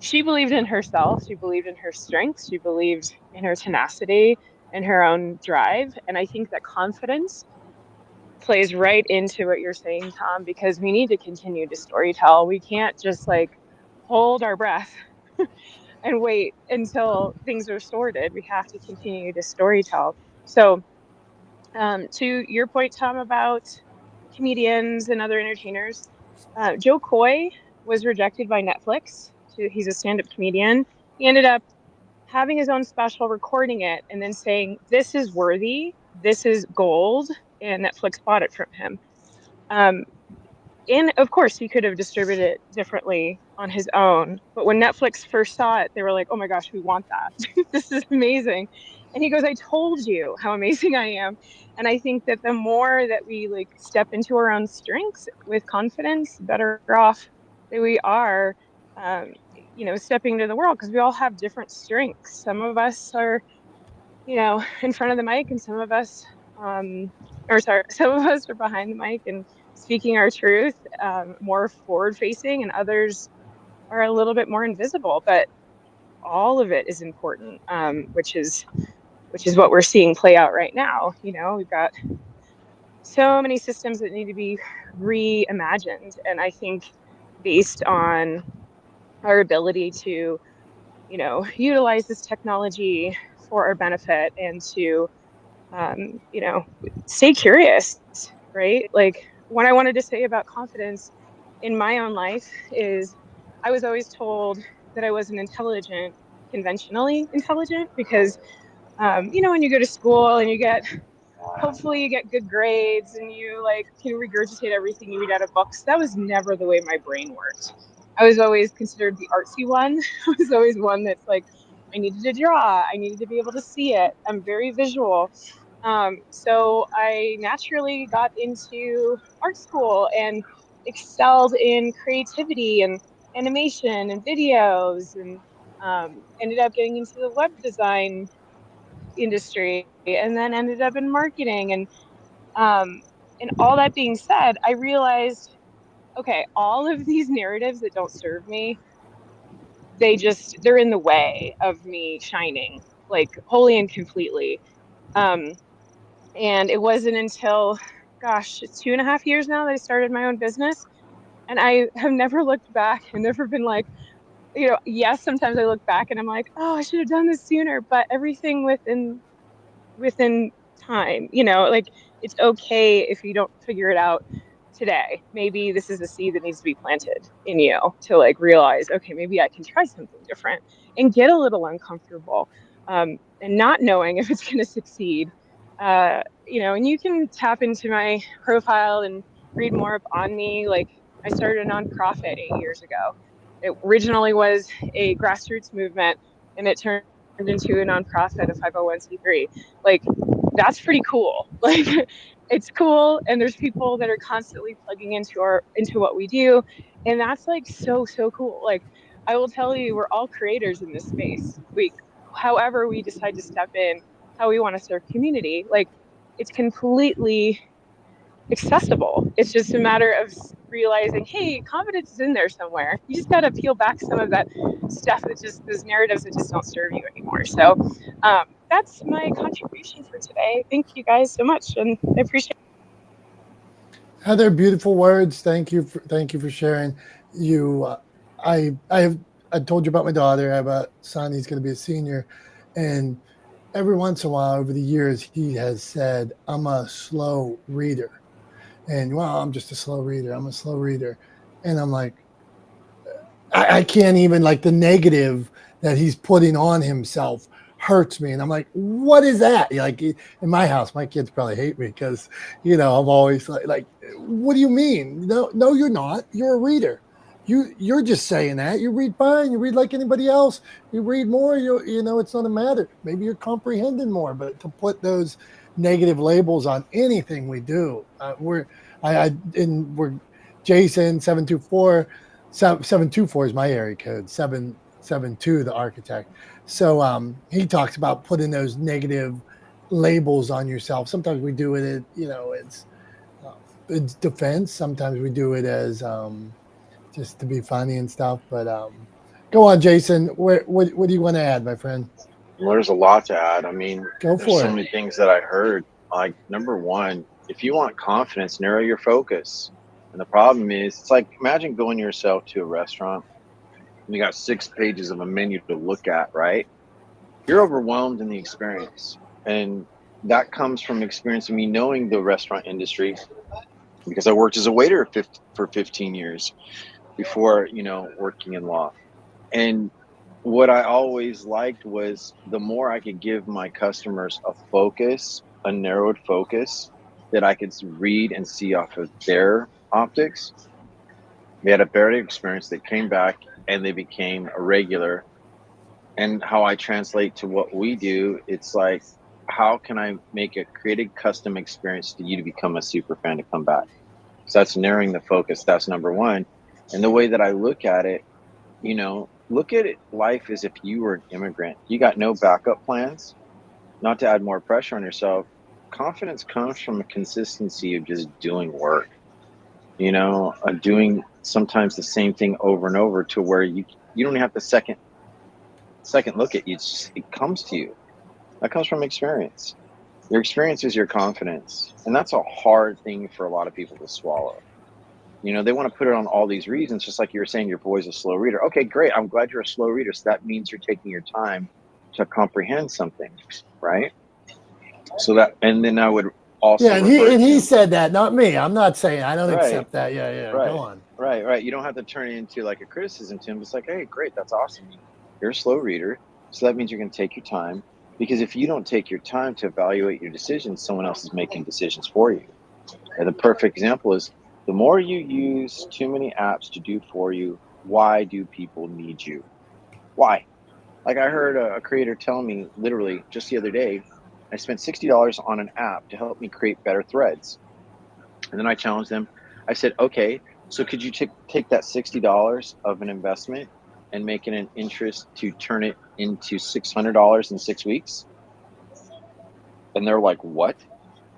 she believed in herself. She believed in her strengths. She believed in her tenacity and her own drive. And I think that confidence plays right into what you're saying, Tom, because we need to continue to storytell. We can't just like hold our breath and wait until things are sorted. We have to continue to storytell. So to your point, Tom, about comedians and other entertainers, Joe Coy was rejected by Netflix. He's a stand-up comedian. He ended up having his own special, recording it, and then saying, "This is worthy. This is gold," and Netflix bought it from him. And of course, he could have distributed it differently on his own. But when Netflix first saw it, they were like, "Oh my gosh, we want that. This is amazing." And he goes, "I told you how amazing I am." And I think that the more that we like step into our own strengths with confidence, better off that we are, stepping into the world, because we all have different strengths. Some of us are, in front of the mic, and some of us are behind the mic and speaking our truth, more forward facing, and others are a little bit more invisible. But all of it is important, which is what we're seeing play out right now. You know, we've got so many systems that need to be reimagined, and I think based on our ability to, you know, utilize this technology for our benefit and to, you know, stay curious, right? Like, what I wanted to say about confidence in my own life is I was always told that I wasn't intelligent, conventionally intelligent, because, you know, when you go to school and you get, hopefully you get good grades and you like can regurgitate everything you read out of books. That was never the way my brain worked. I was always considered the artsy one. I was always one that's like, I needed to draw, I needed to be able to see it. I'm very visual. So I naturally got into art school and excelled in creativity and animation and videos, and ended up getting into the web design industry, and then ended up in marketing. And all that being said, I realized, okay, all of these narratives that don't serve me, they're in the way of me shining, like, wholly and completely. um and it wasn't until, gosh, it's 2.5 years now that I started my own business, and I have never looked back and never been like, you know, yes, sometimes I look back and I'm like, oh, I should have done this sooner, but everything within time, you know, like, it's okay if you don't figure it out today. Maybe this is a seed that needs to be planted in you to like realize, okay, maybe I can try something different and get a little uncomfortable, and not knowing if it's going to succeed. You know, and you can tap into my profile and read more up on me. Like, I started a nonprofit 8 years ago. It originally was a grassroots movement, and it turned into a nonprofit, a 501c3. Like, that's pretty cool. Like, it's cool, and there's people that are constantly plugging into what we do, and that's like so cool. Like, I will tell you, we're all creators in this space. We, however we decide to step in, how we want to serve community, like, it's completely accessible. It's just a matter of realizing, hey, confidence is in there somewhere. You just got to peel back some of that stuff that just, those narratives that just don't serve you anymore. So that's my contribution for today. Thank you guys so much, and I appreciate Heather, beautiful words. Thank you for sharing. You, I told you about my daughter. I have a son. He's going to be a senior, and every once in a while over the years, he has said, "I'm a slow reader," and well, I'm just a slow reader. I'm a slow reader, and I'm like, I can't even, like, the negative that he's putting on himself hurts me. And I'm like, what is that? Like, in my house, my kids probably hate me because, you know, I'm always like, what do you mean? No, you're not. You're a reader. You're just saying that. You read fine. You read like anybody else. You read more. You know, it's not a matter. Maybe you're comprehending more. But to put those negative labels on anything we do, we're Jason 724. 724 is my area code. 772, the architect. So he talks about putting those negative labels on yourself. Sometimes we do it, you know, it's defense. Sometimes we do it as just to be funny and stuff. But go on, Jason. What do you want to add, my friend? Well, there's a lot to add. I mean, Go there's for so it. many things that I heard. Like, number one, if you want confidence, narrow your focus. And the problem is, it's like, imagine going yourself to a restaurant and you got 6 pages of a menu to look at, right? You're overwhelmed in the experience. And that comes from experiencing me knowing the restaurant industry because I worked as a waiter for 15 years before, you know, working in law. And what I always liked was the more I could give my customers a focus, a narrowed focus that I could read and see off of their optics, they had a better experience. They came back and they became a regular. And how I translate to what we do, it's like, how can I make a created custom experience to you to become a super fan to come back? So that's narrowing the focus. That's number one. And the way that I look at it, you know, look at it, life as if you were an immigrant. You got no backup plans, not to add more pressure on yourself. Confidence comes from a consistency of just doing work, you know, doing sometimes the same thing over and over to where you don't have to second second look at you, it comes to you. That comes from experience. Your experience is your confidence. And that's a hard thing for a lot of people to swallow. You know, they want to put it on all these reasons, just like you were saying, your boy's a slow reader. Okay, great. I'm glad you're a slow reader. So that means you're taking your time to comprehend something, right? So that, and then I would also Yeah, and he said that, not me. I'm not saying I don't accept that. Yeah. Right. Go on. Right. You don't have to turn it into like a criticism to him. It's like, hey, great, that's awesome. You're a slow reader, so that means you're going to take your time. Because if you don't take your time to evaluate your decisions, someone else is making decisions for you. And the perfect example is the more you use too many apps to do for you, why do people need you? Why? Like I heard a creator tell me literally just the other day, I spent $60 on an app to help me create better threads. And then I challenged them. I said, okay, so could you take that $60 of an investment and make it an interest to turn it into $600 in 6 weeks? And they're like, what?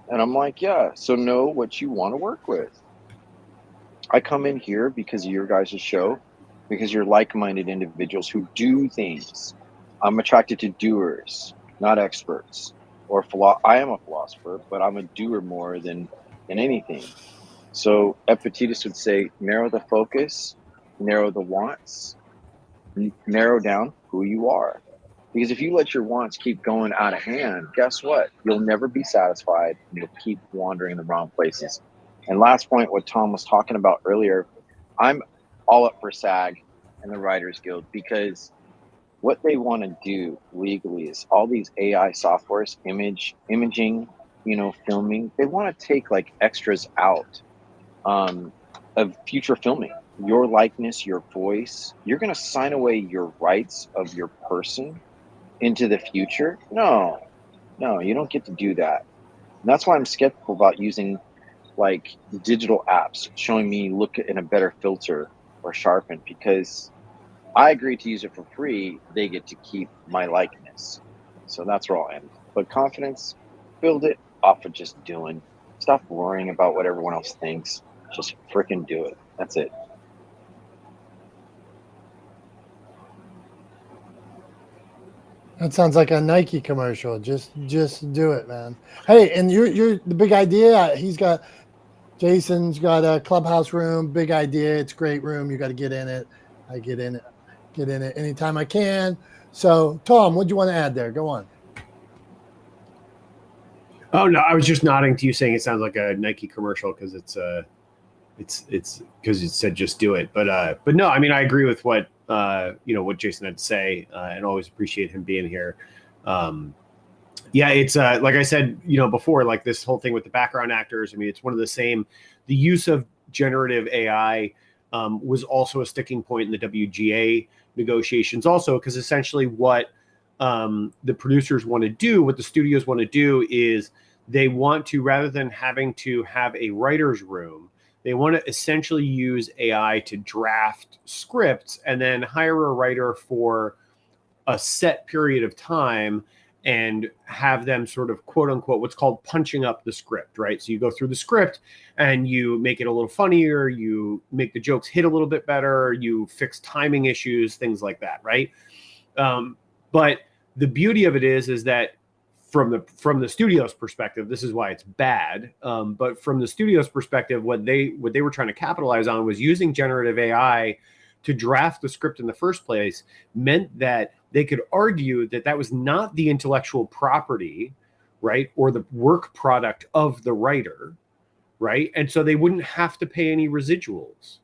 And I'm like, yeah, so know what you want to work with. I come in here because of your guys' show, because you're like-minded individuals who do things. I'm attracted to doers, not experts. I am a philosopher, but I'm a doer more than anything. So Epictetus would say, narrow the focus, narrow the wants, narrow down who you are. Because if you let your wants keep going out of hand, guess what? You'll never be satisfied and you'll keep wandering in the wrong places. And last point, what Tom was talking about earlier, I'm all up for SAG and the Writers Guild because what they want to do legally is all these AI softwares, imaging, filming, they want to take like extras out of future filming. Your likeness, your voice, you're going to sign away your rights of your person into the future? No, you don't get to do that. And that's why I'm skeptical about using like digital apps showing me look in a better filter or sharpen, because I agree to use it for free. They get to keep my likeness. So that's where I'll end. But confidence, build it off of just doing. Stop worrying about what everyone else thinks. Just freaking do it. That's it. That sounds like a Nike commercial. Just do it, man. Hey, and you're the big idea. Jason's got a clubhouse room. Big idea. It's a great room. You got to get in it. I get in it anytime I can. So, Tom, what do you want to add there? Go on. Oh no, I was just nodding to you, saying it sounds like a Nike commercial because it's because it said just do it. But no, I mean I agree with what what Jason had to say, and always appreciate him being here. Yeah, it's like I said, before, like this whole thing with the background actors. I mean, it's one of the same. The use of generative AI was also a sticking point in the WGA negotiations, also because essentially what the producers want to do, what the studios want to do, is they want to, rather than having to have a writer's room, they want to essentially use AI to draft scripts and then hire a writer for a set period of time and have them sort of quote unquote what's called punching up the script, right? So you go through the script and you make it a little funnier, you make the jokes hit a little bit better, you fix timing issues, things like that, right? But the beauty of it is that from the studio's perspective, this is why it's bad. But from the studio's perspective, what they were trying to capitalize on was using generative AI to draft the script in the first place meant that they could argue that that was not the intellectual property, right, or the work product of the writer, right? And so they wouldn't have to pay any residuals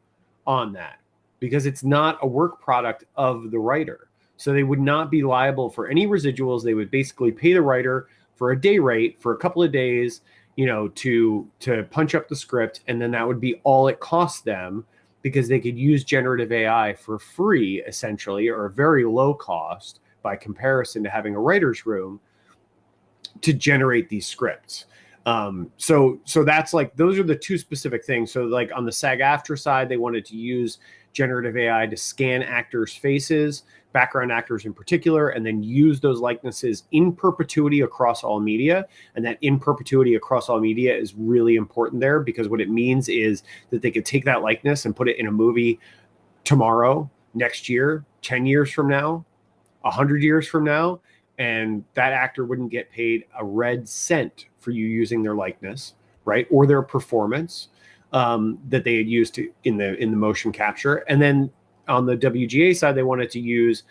on that because it's not a work product of the writer. So they would not be liable for any residuals. They would basically pay the writer for a day rate for a couple of days, to punch up the script, and then that would be all it cost them, because they could use generative AI for free, essentially, or a very low cost by comparison to having a writer's room to generate these scripts. So that's like, those are the two specific things. So like on the SAG-AFTRA side, they wanted to use generative AI to scan actors' faces, background actors in particular, and then use those likenesses in perpetuity across all media. And that in perpetuity across all media is really important there, because what it means is that they could take that likeness and put it in a movie tomorrow, next year, 10 years from now, 100 years from now, and that actor wouldn't get paid a red cent for you using their likeness, right, or their performance that they had used in the motion capture. And then on the WGA side, they wanted to use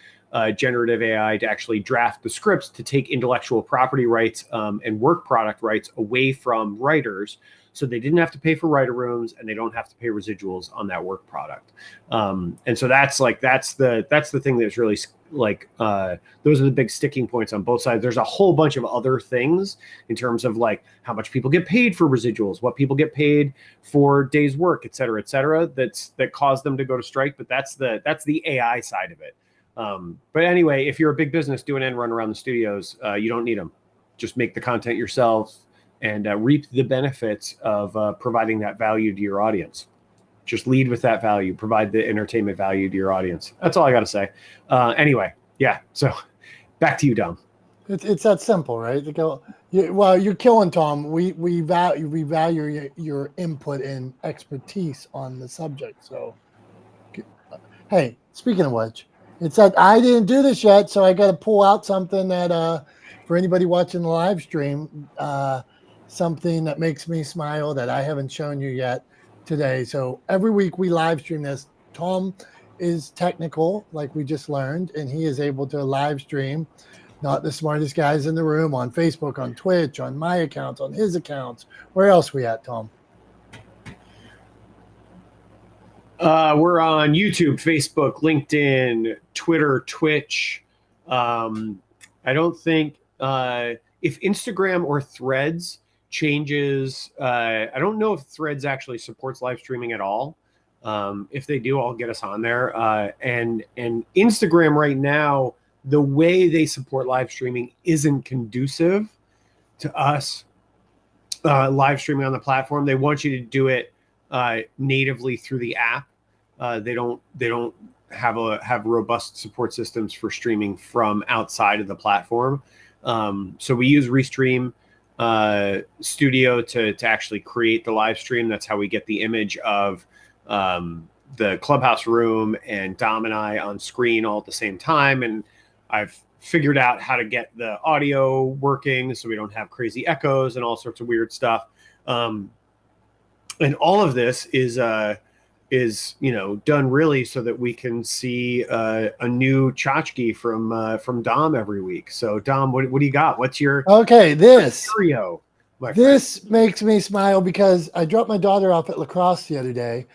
generative AI to actually draft the scripts to take intellectual property rights and work product rights away from writers, so they didn't have to pay for writer rooms and they don't have to pay residuals on that work product. And so that's the thing that's really like those are the big sticking points on both sides. There's a whole bunch of other things in terms of like how much people get paid for residuals, what people get paid for days work, et cetera, that caused them to go to strike. But that's the AI side of it. But anyway, if you're a big business doing end run around the studios, you don't need them. Just make the content yourself and reap the benefits of providing that value to your audience. Just lead with that value, provide the entertainment value to your audience. That's all I got to say. Anyway, yeah. So back to you, Dom. It's that simple, right? To go, well, you're killing Tom. We value your input and expertise on the subject. So, hey, speaking of which, it's that I didn't do this yet, so I got to pull out something that for anybody watching the live stream, something that makes me smile that I haven't shown you yet today. So every week we live stream this. Tom is technical, like we just learned, and he is able to live stream. Not the smartest guys in the room, on Facebook, on Twitch, on my accounts, on his accounts. Where else we at, Tom? We're on YouTube, Facebook, LinkedIn, Twitter, Twitch. I don't think if Instagram or Threads changes, I don't know if Threads actually supports live streaming at all. If they do, I'll get us on there. And Instagram right now, the way they support live streaming isn't conducive to us live streaming on the platform. They want you to do it natively through the app. They don't have robust support systems for streaming from outside of the platform. So we use Restream Studio to actually create the live stream. That's how we get the image of the clubhouse room and Dom and I on screen all at the same time. And I've figured out how to get the audio working so we don't have crazy echoes and all sorts of weird stuff. And all of this is done really so that we can see a new tchotchke from Dom every week. So Dom, what do you got? What's your this curio? This makes me smile because I dropped my daughter off at lacrosse the other day,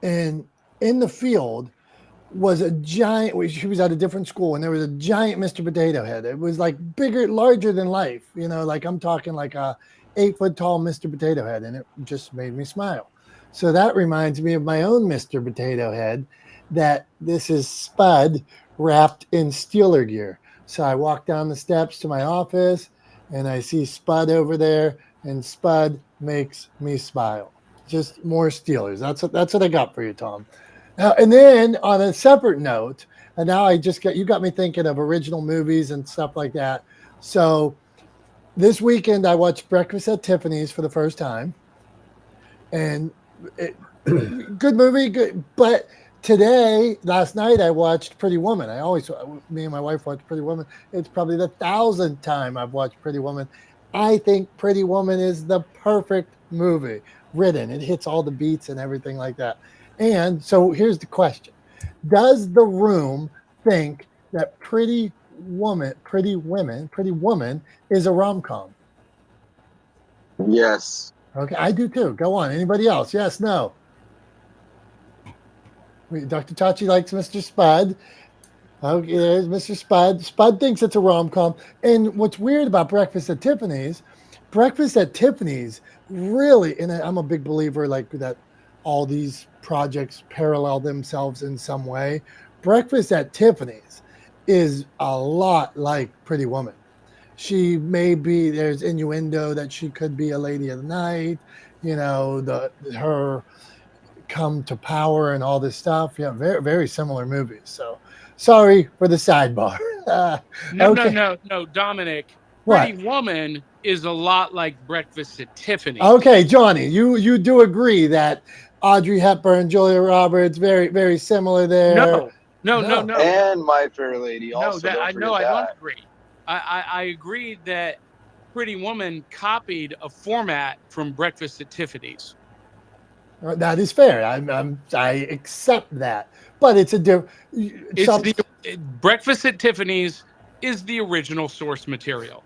and in the field was a giant. She was at a different school, and there was a giant Mr. Potato Head. It was like larger than life. Like I'm talking like a 8-foot tall Mr. Potato Head, and it just made me smile. So that reminds me of my own Mr. Potato Head, that this is Spud wrapped in Steeler gear. So I walk down the steps to my office and I see Spud over there, and Spud makes me smile. Just more Steelers. That's what I got for you, Tom. And then on a separate note, and now you got me thinking of original movies and stuff like that. So this weekend I watched Breakfast at Tiffany's for the first time. And good movie, good. But last night I watched Pretty Woman. Me and my wife watch Pretty Woman. It's probably the 1,000th time I've watched Pretty Woman. I think Pretty Woman is the perfect movie written. It hits all the beats and everything like that. And so here's the question: does the room think that Pretty Woman is a rom-com? Yes. Okay, I do too. Go on. Anybody else? Yes, no. Dr. Tachi likes Mr. Spud. Okay, there's Mr. Spud. Spud thinks it's a rom-com. And what's weird about Breakfast at Tiffany's really, and I'm a big believer like that all these projects parallel themselves in some way. Breakfast at Tiffany's is a lot like Pretty Woman. There's innuendo that she could be a lady of the night, her come to power and all this stuff. Yeah, very, very similar movies. So sorry for the sidebar. No, Dominic. What? Pretty Woman is a lot like Breakfast at Tiffany's. Okay, Johnny, you do agree that Audrey Hepburn, Julia Roberts, very, very similar there. No, No. And My Fair Lady. No, Also, don't forget I don't that. agree. I agree that Pretty Woman copied a format from Breakfast at Tiffany's. That is fair. I accept that, but it's a different. Breakfast at Tiffany's is the original source material.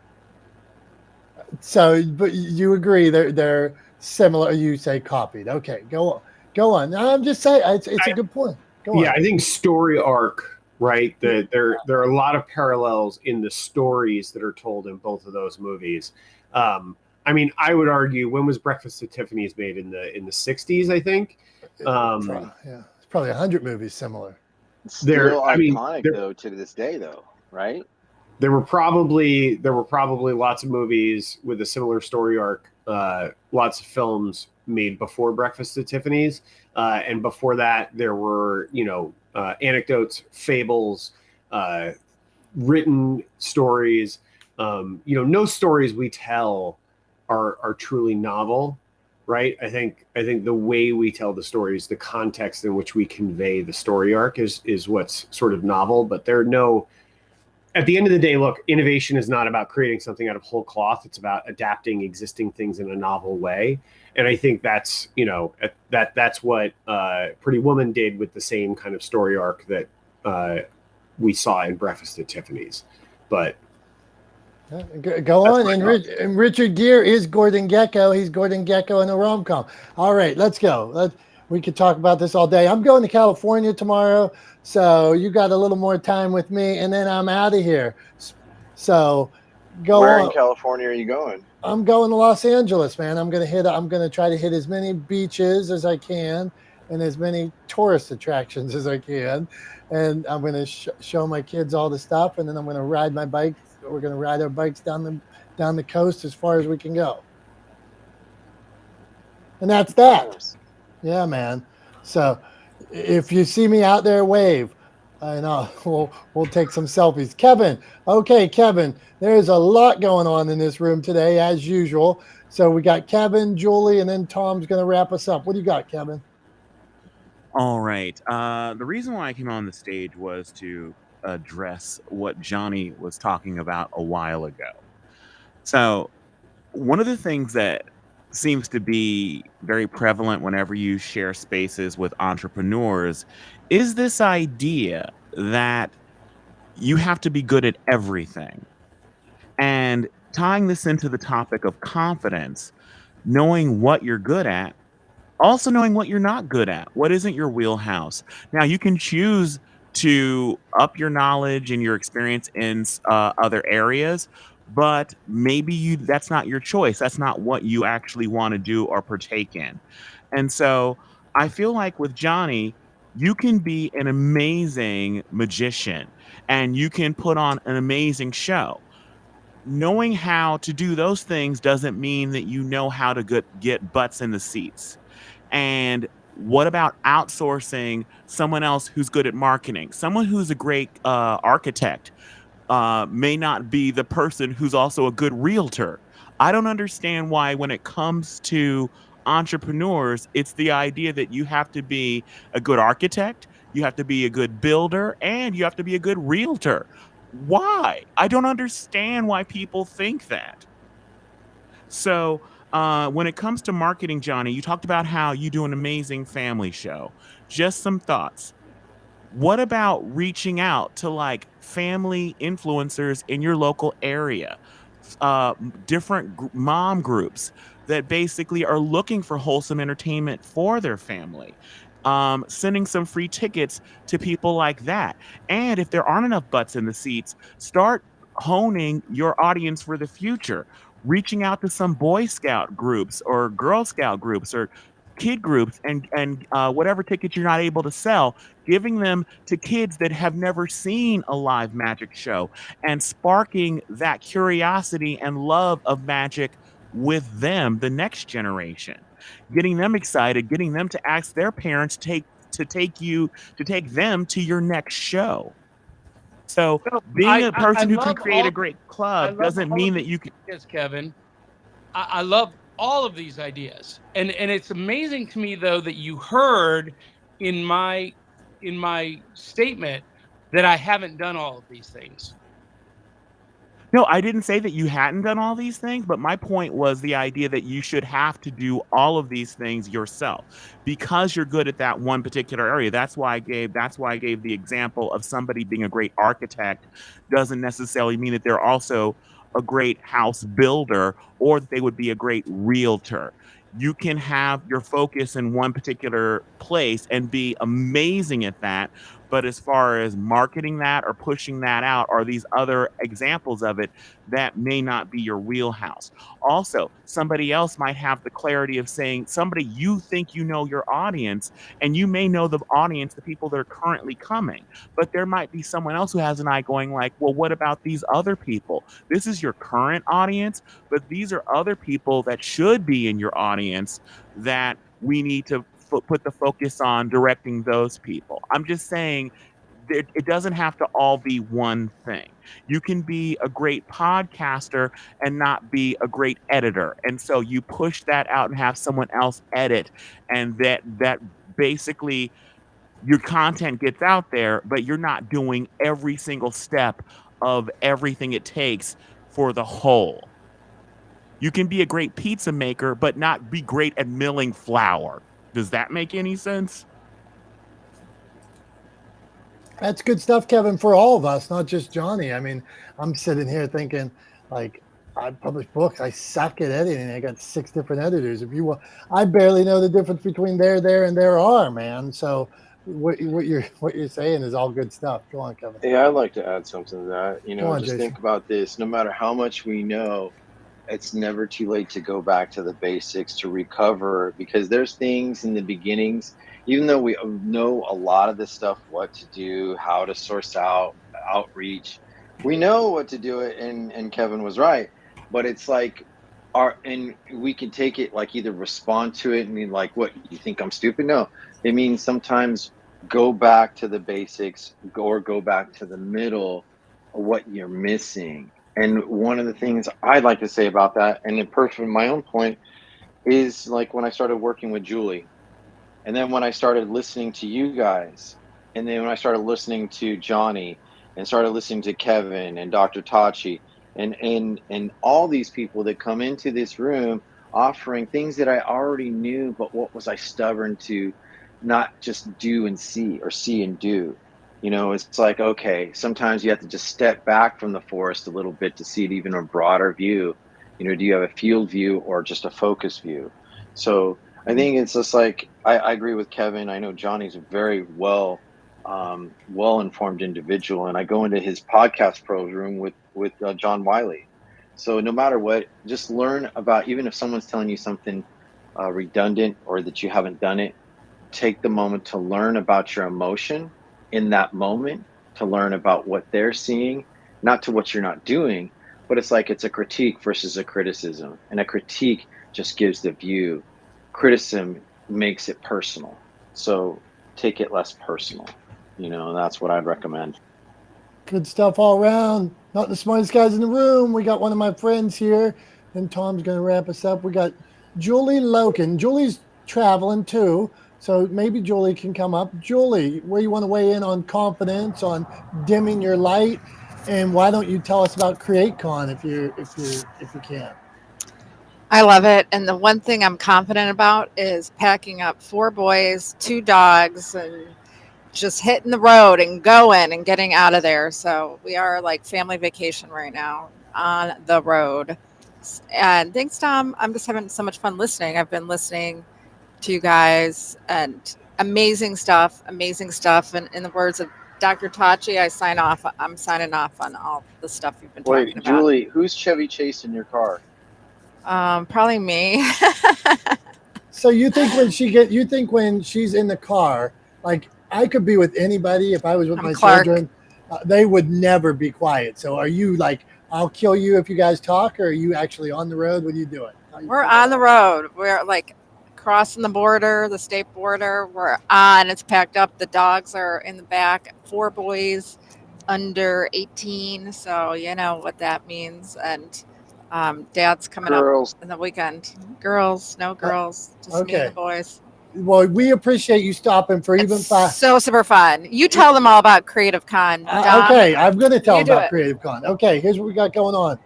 So, but you agree they're similar. You say copied. Okay, go on. No, I'm just saying it's a good point. Go on. I think story arc, right? There are a lot of parallels in the stories that are told in both of those movies. I mean, I would argue, when was Breakfast at Tiffany's made? In the 60s, I think. It's probably 100 movies similar. Still iconic though to this day, though, right? There were probably lots of movies with a similar story arc, lots of films made before Breakfast at Tiffany's, and before that there were anecdotes, fables, written stories. No stories we tell are truly novel, right? I think the way we tell the stories, the context in which we convey the story arc is what's sort of novel. But at the end of the day, look, innovation is not about creating something out of whole cloth. It's about adapting existing things in a novel way. And I think that's what Pretty Woman did with the same kind of story arc that we saw in Breakfast at Tiffany's. But go on. And Richard Gere is Gordon Gekko. He's Gordon Gekko in a rom-com. All right, let's go. We could talk about this all day. I'm going to California tomorrow, so you got a little more time with me, and then I'm out of here. So go Where on. in California are you going? I'm going to Los Angeles, man. I'm going to try to hit as many beaches as I can and as many tourist attractions as I can. And I'm going to show my kids all the stuff, and then I'm going to ride my bike. We're going to ride our bikes down the coast as far as we can go. And that's that. Yeah, man. So if you see me out there, wave. I know we'll take some selfies. Kevin. Okay, Kevin, there's a lot going on in this room today, as usual. So we got Kevin, Julie, and then Tom's going to wrap us up. What do you got, Kevin? All right. The reason why I came on the stage was to address what Johnny was talking about a while ago. So one of the things that seems to be very prevalent whenever you share spaces with entrepreneurs is this idea that you have to be good at everything. And tying this into the topic of confidence, knowing what you're good at, also knowing what you're not good at, what isn't your wheelhouse. Now, you can choose to up your knowledge and your experience in other areas, but maybe that's not your choice. That's not what you actually want to do or partake in. And so I feel like with Johnny, you can be an amazing magician and you can put on an amazing show. Knowing how to do those things doesn't mean that you know how to get butts in the seats. And what about outsourcing someone else who's good at marketing? Someone who's a great architect may not be the person who's also a good realtor. I don't understand why when it comes to entrepreneurs, it's the idea that you have to be a good architect, you have to be a good builder, and you have to be a good realtor. Why? I don't understand why people think that. So when it comes to marketing, Johnny, you talked about how you do an amazing family show. Just some thoughts. What about reaching out to like family influencers in your local area, different mom groups that basically are looking for wholesome entertainment for their family? Sending some free tickets to people like that. And if there aren't enough butts in the seats, start honing your audience for the future. Reaching out to some Boy Scout groups or Girl Scout groups or kid groups and whatever tickets you're not able to sell, giving them to kids that have never seen a live magic show and sparking that curiosity and love of magic with them, the next generation, getting them excited, getting them to ask their parents to take them to your next show. So being a person who can create a great club doesn't mean that you can. Yes, Kevin. I love all of these ideas. And it's amazing to me, though, that you heard in my in my statement that I haven't done all of these things. No, I didn't say that you hadn't done all these things, but my point was the idea that you should have to do all of these things yourself because you're good at that one particular area. That's why I gave the example of somebody being a great architect doesn't necessarily mean that they're also a great house builder or that they would be a great realtor. You can have your focus in one particular place and be amazing at that, but as far as marketing that or pushing that out or these other examples of it, that may not be your wheelhouse. Also, somebody else might have the clarity of saying, somebody you think you know your audience, and you may know the audience, the people that are currently coming, but there might be someone else who has an eye going like, well, what about these other people? This is your current audience, but these are other people that should be in your audience that we need to put the focus on directing those people. I'm just saying it doesn't have to all be one thing. You can be a great podcaster and not be a great editor. And so you push that out and have someone else edit, and that basically your content gets out there, but you're not doing every single step of everything it takes for the whole. You can be a great pizza maker, but not be great at milling flour. Does that make any sense? That's good stuff, Kevin, for all of us, not just Johnny. I mean, I'm sitting here thinking, like, I publish books. I suck at editing. I got 6 different editors. If you want, I barely know the difference between there, and there are, man. So what you're saying is all good stuff. Go on, Kevin. Yeah, I'd like to add something to that. Go on, Just Jason. think about this. No matter how much we know, it's never too late to go back to the basics to recover, because there's things in the beginnings, even though we know a lot of this stuff, what to do, how to source out, outreach, we know what to do it. And Kevin was right. But it's like, and we can take it like either respond to it and mean like, what, you think I'm stupid? No, it means sometimes go back to the basics, go back to the middle of what you're missing. And one of the things I'd like to say about that, and in person, my own point, is like when I started working with Julie, and then when I started listening to you guys, and then when I started listening to Johnny, and started listening to Kevin and Dr. Tachi, and all these people that come into this room offering things that I already knew, but what was I stubborn to not just do and see, or see and do? It's like, okay, sometimes you have to just step back from the forest a little bit to see it even a broader view. Do you have a field view or just a focus view? So I think it's just like, I agree with Kevin. I know Johnny's a very well-informed individual, and I go into his podcast pros room with John Wiley. So no matter what, just learn about, even if someone's telling you something redundant or that you haven't done it, take the moment to learn about your emotion in that moment, to learn about what they're seeing, not to what you're not doing, but it's like it's a critique versus a criticism. And a critique just gives the view. Criticism makes it personal. So take it less personal. That's what I'd recommend. Good stuff all around. Not the smartest guys in the room. We got one of my friends here, and Tom's going to wrap us up. We got Julie Loken. Julie's traveling too, so maybe Julie can come up. Julie, where you want to weigh in on confidence, on dimming your light, and why don't you tell us about CreateCon if you can? I love it. And the one thing I'm confident about is packing up 4 boys, 2 dogs, and just hitting the road and going and getting out of there. So we are like family vacation right now on the road. And thanks, Tom. I'm just having so much fun listening. I've been listening to you guys, and amazing stuff. And in the words of Dr. Tachi, I'm signing off on all the stuff you've been talking about. Julie, who's Chevy Chase in your car? Probably me. So you think when she's in the car, like I could be with anybody if I was with my Clark. children, they would never be quiet. So are you like, I'll kill you if you guys talk, or are you actually on the road? What are you doing? We're on the road. We're like crossing the border, the state border. We're on. It's packed up. The dogs are in the back. 4 boys under 18. So you know what that means. And Dad's coming up in the weekend. Girls, no girls, just me and the boys. Well, we appreciate you stopping for even It's 5. so super fun. You tell them all about Creative Con. Dom. Okay, I'm going to tell You them do about it. Creative Con. Okay, here's what we got going on.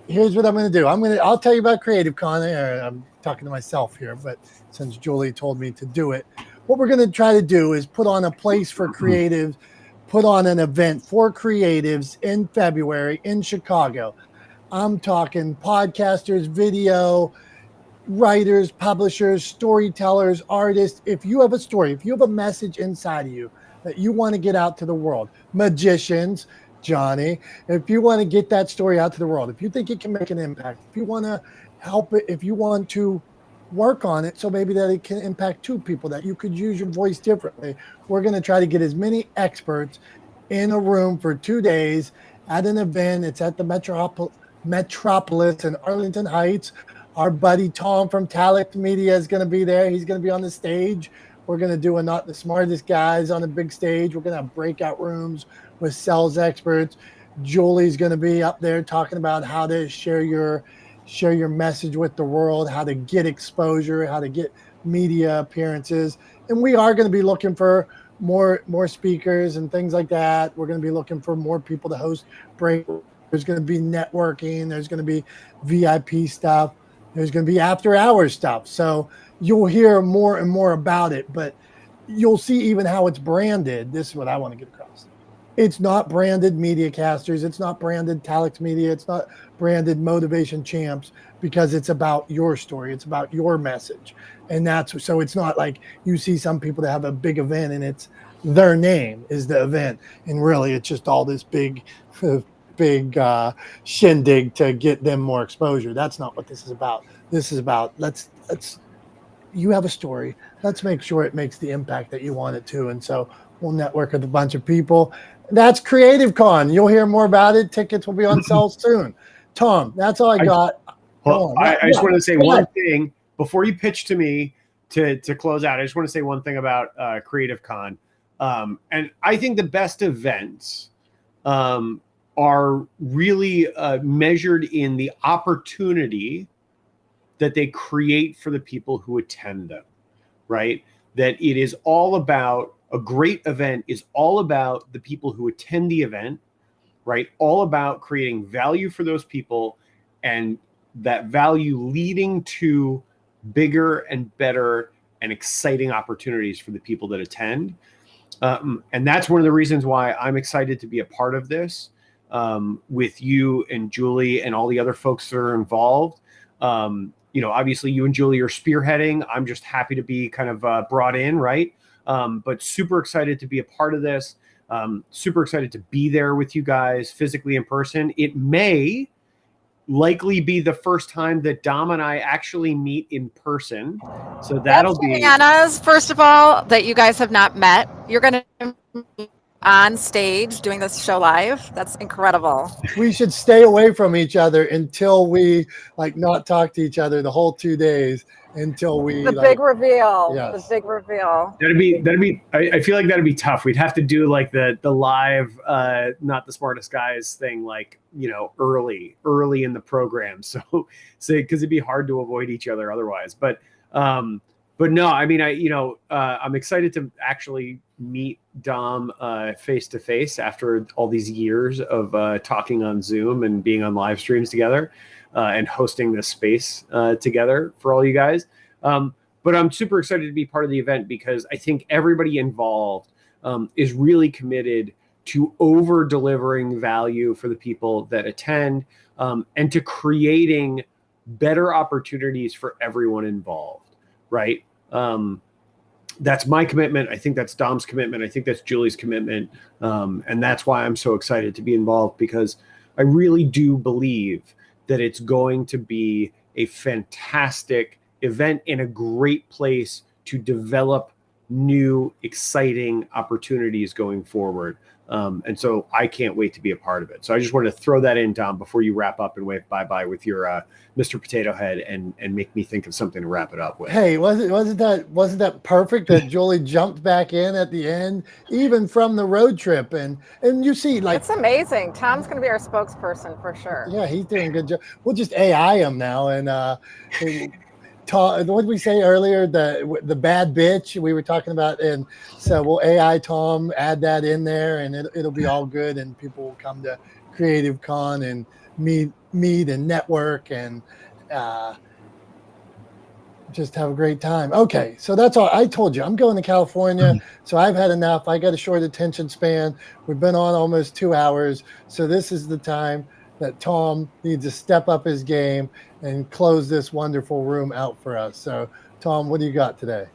Here's what I'm going to do. I'll tell you about Creative Con. I'm talking to myself here, but since Julie told me to do it, what we're going to try to do is put on a place for creatives, put on an event for creatives in February in Chicago. I'm talking podcasters, video, writers, publishers, storytellers, artists. If you have a story, if you have a message inside of you that you want to get out to the world, magicians, Johnny, if you want to get that story out to the world, if you think it can make an impact, if you want to help it, if you want to work on it so maybe that it can impact 2 people, that you could use your voice differently, we're going to try to get as many experts in a room for 2 days at an event. It's at the Metropolis in Arlington Heights. Our buddy Tom from Talex Media is going to be there. He's going to be on the stage. We're going to do a Not the Smartest Guys on a big stage. We're going to have breakout rooms with sales experts. Julie's going to be up there talking about how to share your message with the world, how to get exposure, how to get media appearances. And we are going to be looking for more speakers and things like that. We're going to be looking for more people to host break. There's going to be networking. There's going to be VIP stuff. There's going to be after hours stuff. So you'll hear more and more about it, but you'll see even how it's branded. This is what I want to get across. It's not branded Media Casters. It's not branded Talex Media. It's not branded Motivation Champs, because it's about your story. It's about your message. And so it's not like you see some people that have a big event and it's their name is the event. And really it's just all this big shindig to get them more exposure. That's not what this is about. This is about let's you have a story. Let's make sure it makes the impact that you want it to. And so we'll network with a bunch of people. That's Creative Con. You'll hear more about it. Tickets will be on sale soon. Tom, that's all I got. I just wanted to say one thing before you pitch to me to close out. I just want to say one thing about Creative Con. And I think the best events are really measured in the opportunity that they create for the people who attend them, right? That it is all about, a great event is all about the people who attend the event, right? All about creating value for those people, and that value leading to bigger and better and exciting opportunities for the people that attend. And that's one of the reasons why I'm excited to be a part of this. With you and Julie and all the other folks that are involved. Obviously you and Julie are spearheading. I'm just happy to be kind of brought in, right? But super excited to be a part of this. Super excited to be there with you guys physically in person. It may likely be the first time that Dom and I actually meet in person. So that'll be bananas, first of all, that you guys have not met. You're going to be on stage doing this show live. That's incredible. We should stay away from each other until we not talk to each other the whole 2 days until we big reveal. Yes. The big reveal. That'd be. I feel like that'd be tough. We'd have to do the live, Not the Smartest Guys thing, early in the program. So because it'd be hard to avoid each other otherwise. But no, I mean, I'm excited to actually meet Dom face to face after all these years of talking on Zoom and being on live streams together. And hosting this space together for all you guys. But I'm super excited to be part of the event because I think everybody involved is really committed to over delivering value for the people that attend and to creating better opportunities for everyone involved, right? That's my commitment. I think that's Dom's commitment. I think that's Julie's commitment. And that's why I'm so excited to be involved, because I really do believe that it's going to be a fantastic event in a great place to develop new, exciting opportunities going forward. And so I can't wait to be a part of it. So I just wanted to throw that in, Dom, before you wrap up and wave bye-bye with your Mr. Potato Head and make me think of something to wrap it up with. Hey, wasn't that perfect that Julie jumped back in at the end, even from the road trip? And you see, it's amazing. Tom's going to be our spokesperson for sure. Yeah, he's doing a good job. We'll just AI him now and What did we say earlier? The bad bitch we were talking about, and so we'll AI Tom add that in there, and it'll be all good, and people will come to Creative Con and meet and network and just have a great time. Okay, so that's all. I told you I'm going to California, so I've had enough. I got a short attention span. We've been on almost 2 hours, so this is the time that Tom needs to step up his game and close this wonderful room out for us. So, Tom, what do you got today?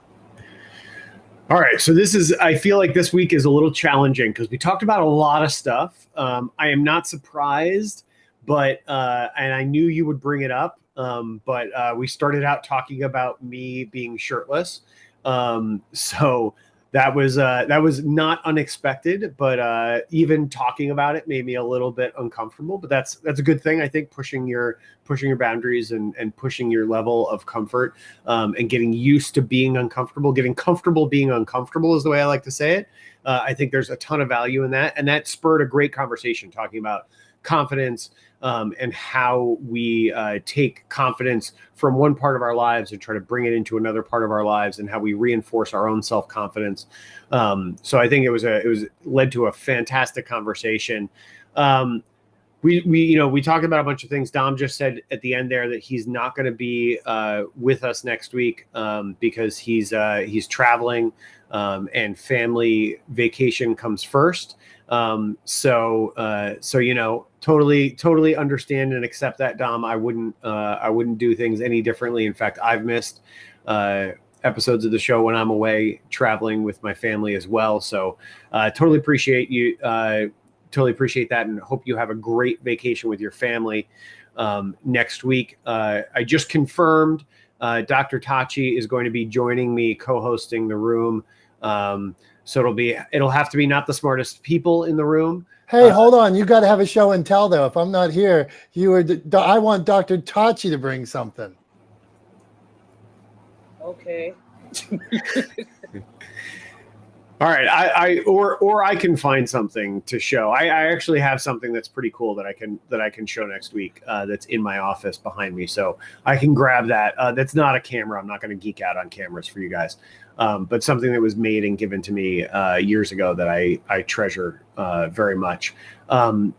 All right, so I feel like this week is a little challenging because we talked about a lot of stuff. I am not surprised, but and I knew you would bring it up. But we started out talking about me being shirtless. So that was not unexpected, but even talking about it made me a little bit uncomfortable, but that's a good thing. I think pushing your boundaries and pushing your level of comfort, and getting used to being uncomfortable, getting comfortable being uncomfortable is the way I like to say it. I think there's a ton of value in that. And that spurred a great conversation talking about confidence, and how we take confidence from one part of our lives and try to bring it into another part of our lives, and how we reinforce our own self-confidence. So I think it was led to a fantastic conversation. We talked about a bunch of things. Dom just said at the end there that he's not going to be with us next week because he's traveling, and family vacation comes first. So totally understand and accept that, Dom. I wouldn't do things any differently. In fact, I've missed episodes of the show when I'm away traveling with my family as well. So totally appreciate you. Totally appreciate that, and hope you have a great vacation with your family next week. I just confirmed Dr. Tachi is going to be joining me co-hosting the room. So it'll have to be not the smartest people in the room. Hey, hold on. You got to have a show and tell, though. If I'm not here, I want Dr. Tachi to bring something. Okay. All right, I can find something to show. I actually have something that's pretty cool that I can show next week. That's in my office behind me, so I can grab that. That's not a camera. I'm not going to geek out on cameras for you guys, but something that was made and given to me years ago that I treasure very much.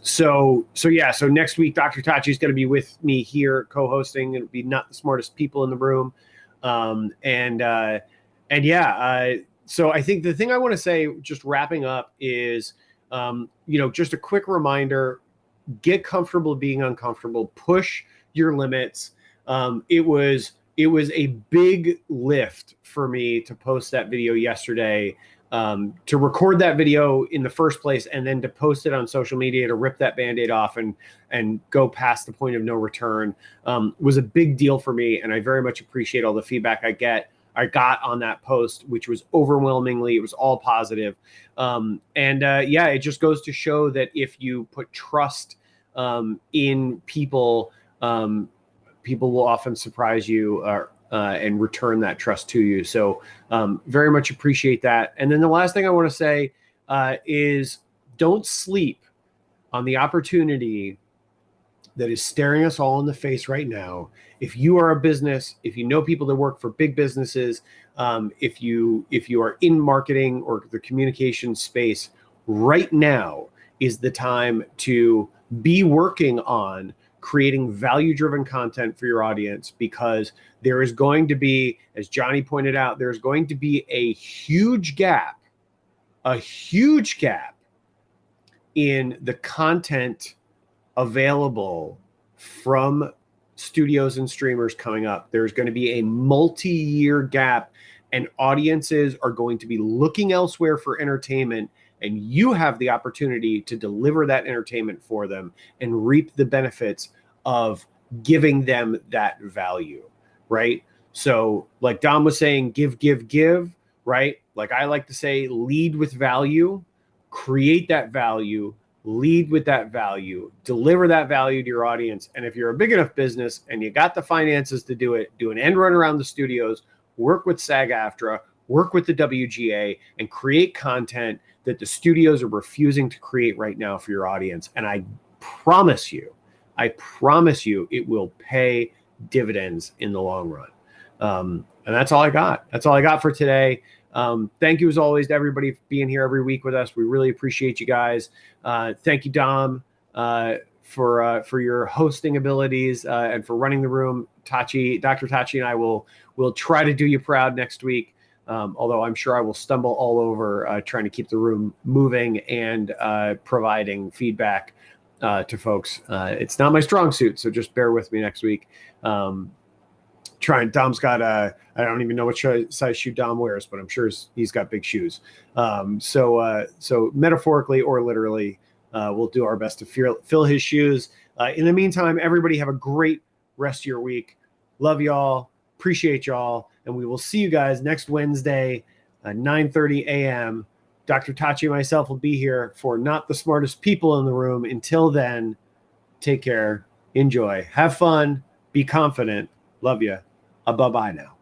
So next week, Dr. Tachi is going to be with me here co-hosting. It'll be not the smartest people in the room, So I think the thing I want to say, just wrapping up, is, just a quick reminder: get comfortable being uncomfortable. Push your limits. It was a big lift for me to post that video yesterday, to record that video in the first place, and then to post it on social media, to rip that Band-Aid off and go past the point of no return, was a big deal for me, and I very much appreciate all the feedback I got on that post, which was overwhelmingly, it was all positive. It just goes to show that if you put trust in people, people will often surprise you and return that trust to you. So very much appreciate that. And then the last thing I want to say is don't sleep on the opportunity that is staring us all in the face right now. If you are a business, if you know people that work for big businesses, if you are in marketing or the communication space, right now is the time to be working on creating value-driven content for your audience, because there is going to be, as Johnny pointed out, there's going to be a huge gap in the content available from studios and streamers coming up. There's going to be a multi-year gap, and audiences are going to be looking elsewhere for entertainment, and you have the opportunity to deliver that entertainment for them and reap the benefits of giving them that value, right? So like Dom was saying, give, right? Like I like to say, lead with value, create that value, lead with that value, deliver that value to your audience. And if you're a big enough business and you got the finances to do it, do an end run around the studios, work with SAG-AFTRA, work with the WGA, and create content that the studios are refusing to create right now for your audience. And I promise you, it will pay dividends in the long run. And that's all I got. That's all I got for today. Thank you as always to everybody for being here every week with us. We really appreciate you guys. Thank you, Dom, for your hosting abilities and for running the room. Dr. Tachi and I will try to do you proud next week. Although I'm sure I will stumble all over trying to keep the room moving and providing feedback to folks. It's not my strong suit, so just bear with me next week. Dom's got I don't even know what size shoe Dom wears, but I'm sure he's got big shoes. So metaphorically or literally, we'll do our best to fill his shoes. In the meantime, everybody have a great rest of your week. Love y'all. Appreciate y'all. And we will see you guys next Wednesday at 9:30 a.m. Dr. Tachi and myself will be here for Not the Smartest People in the Room. Until then, take care. Enjoy. Have fun. Be confident. Love you. Bye-bye now.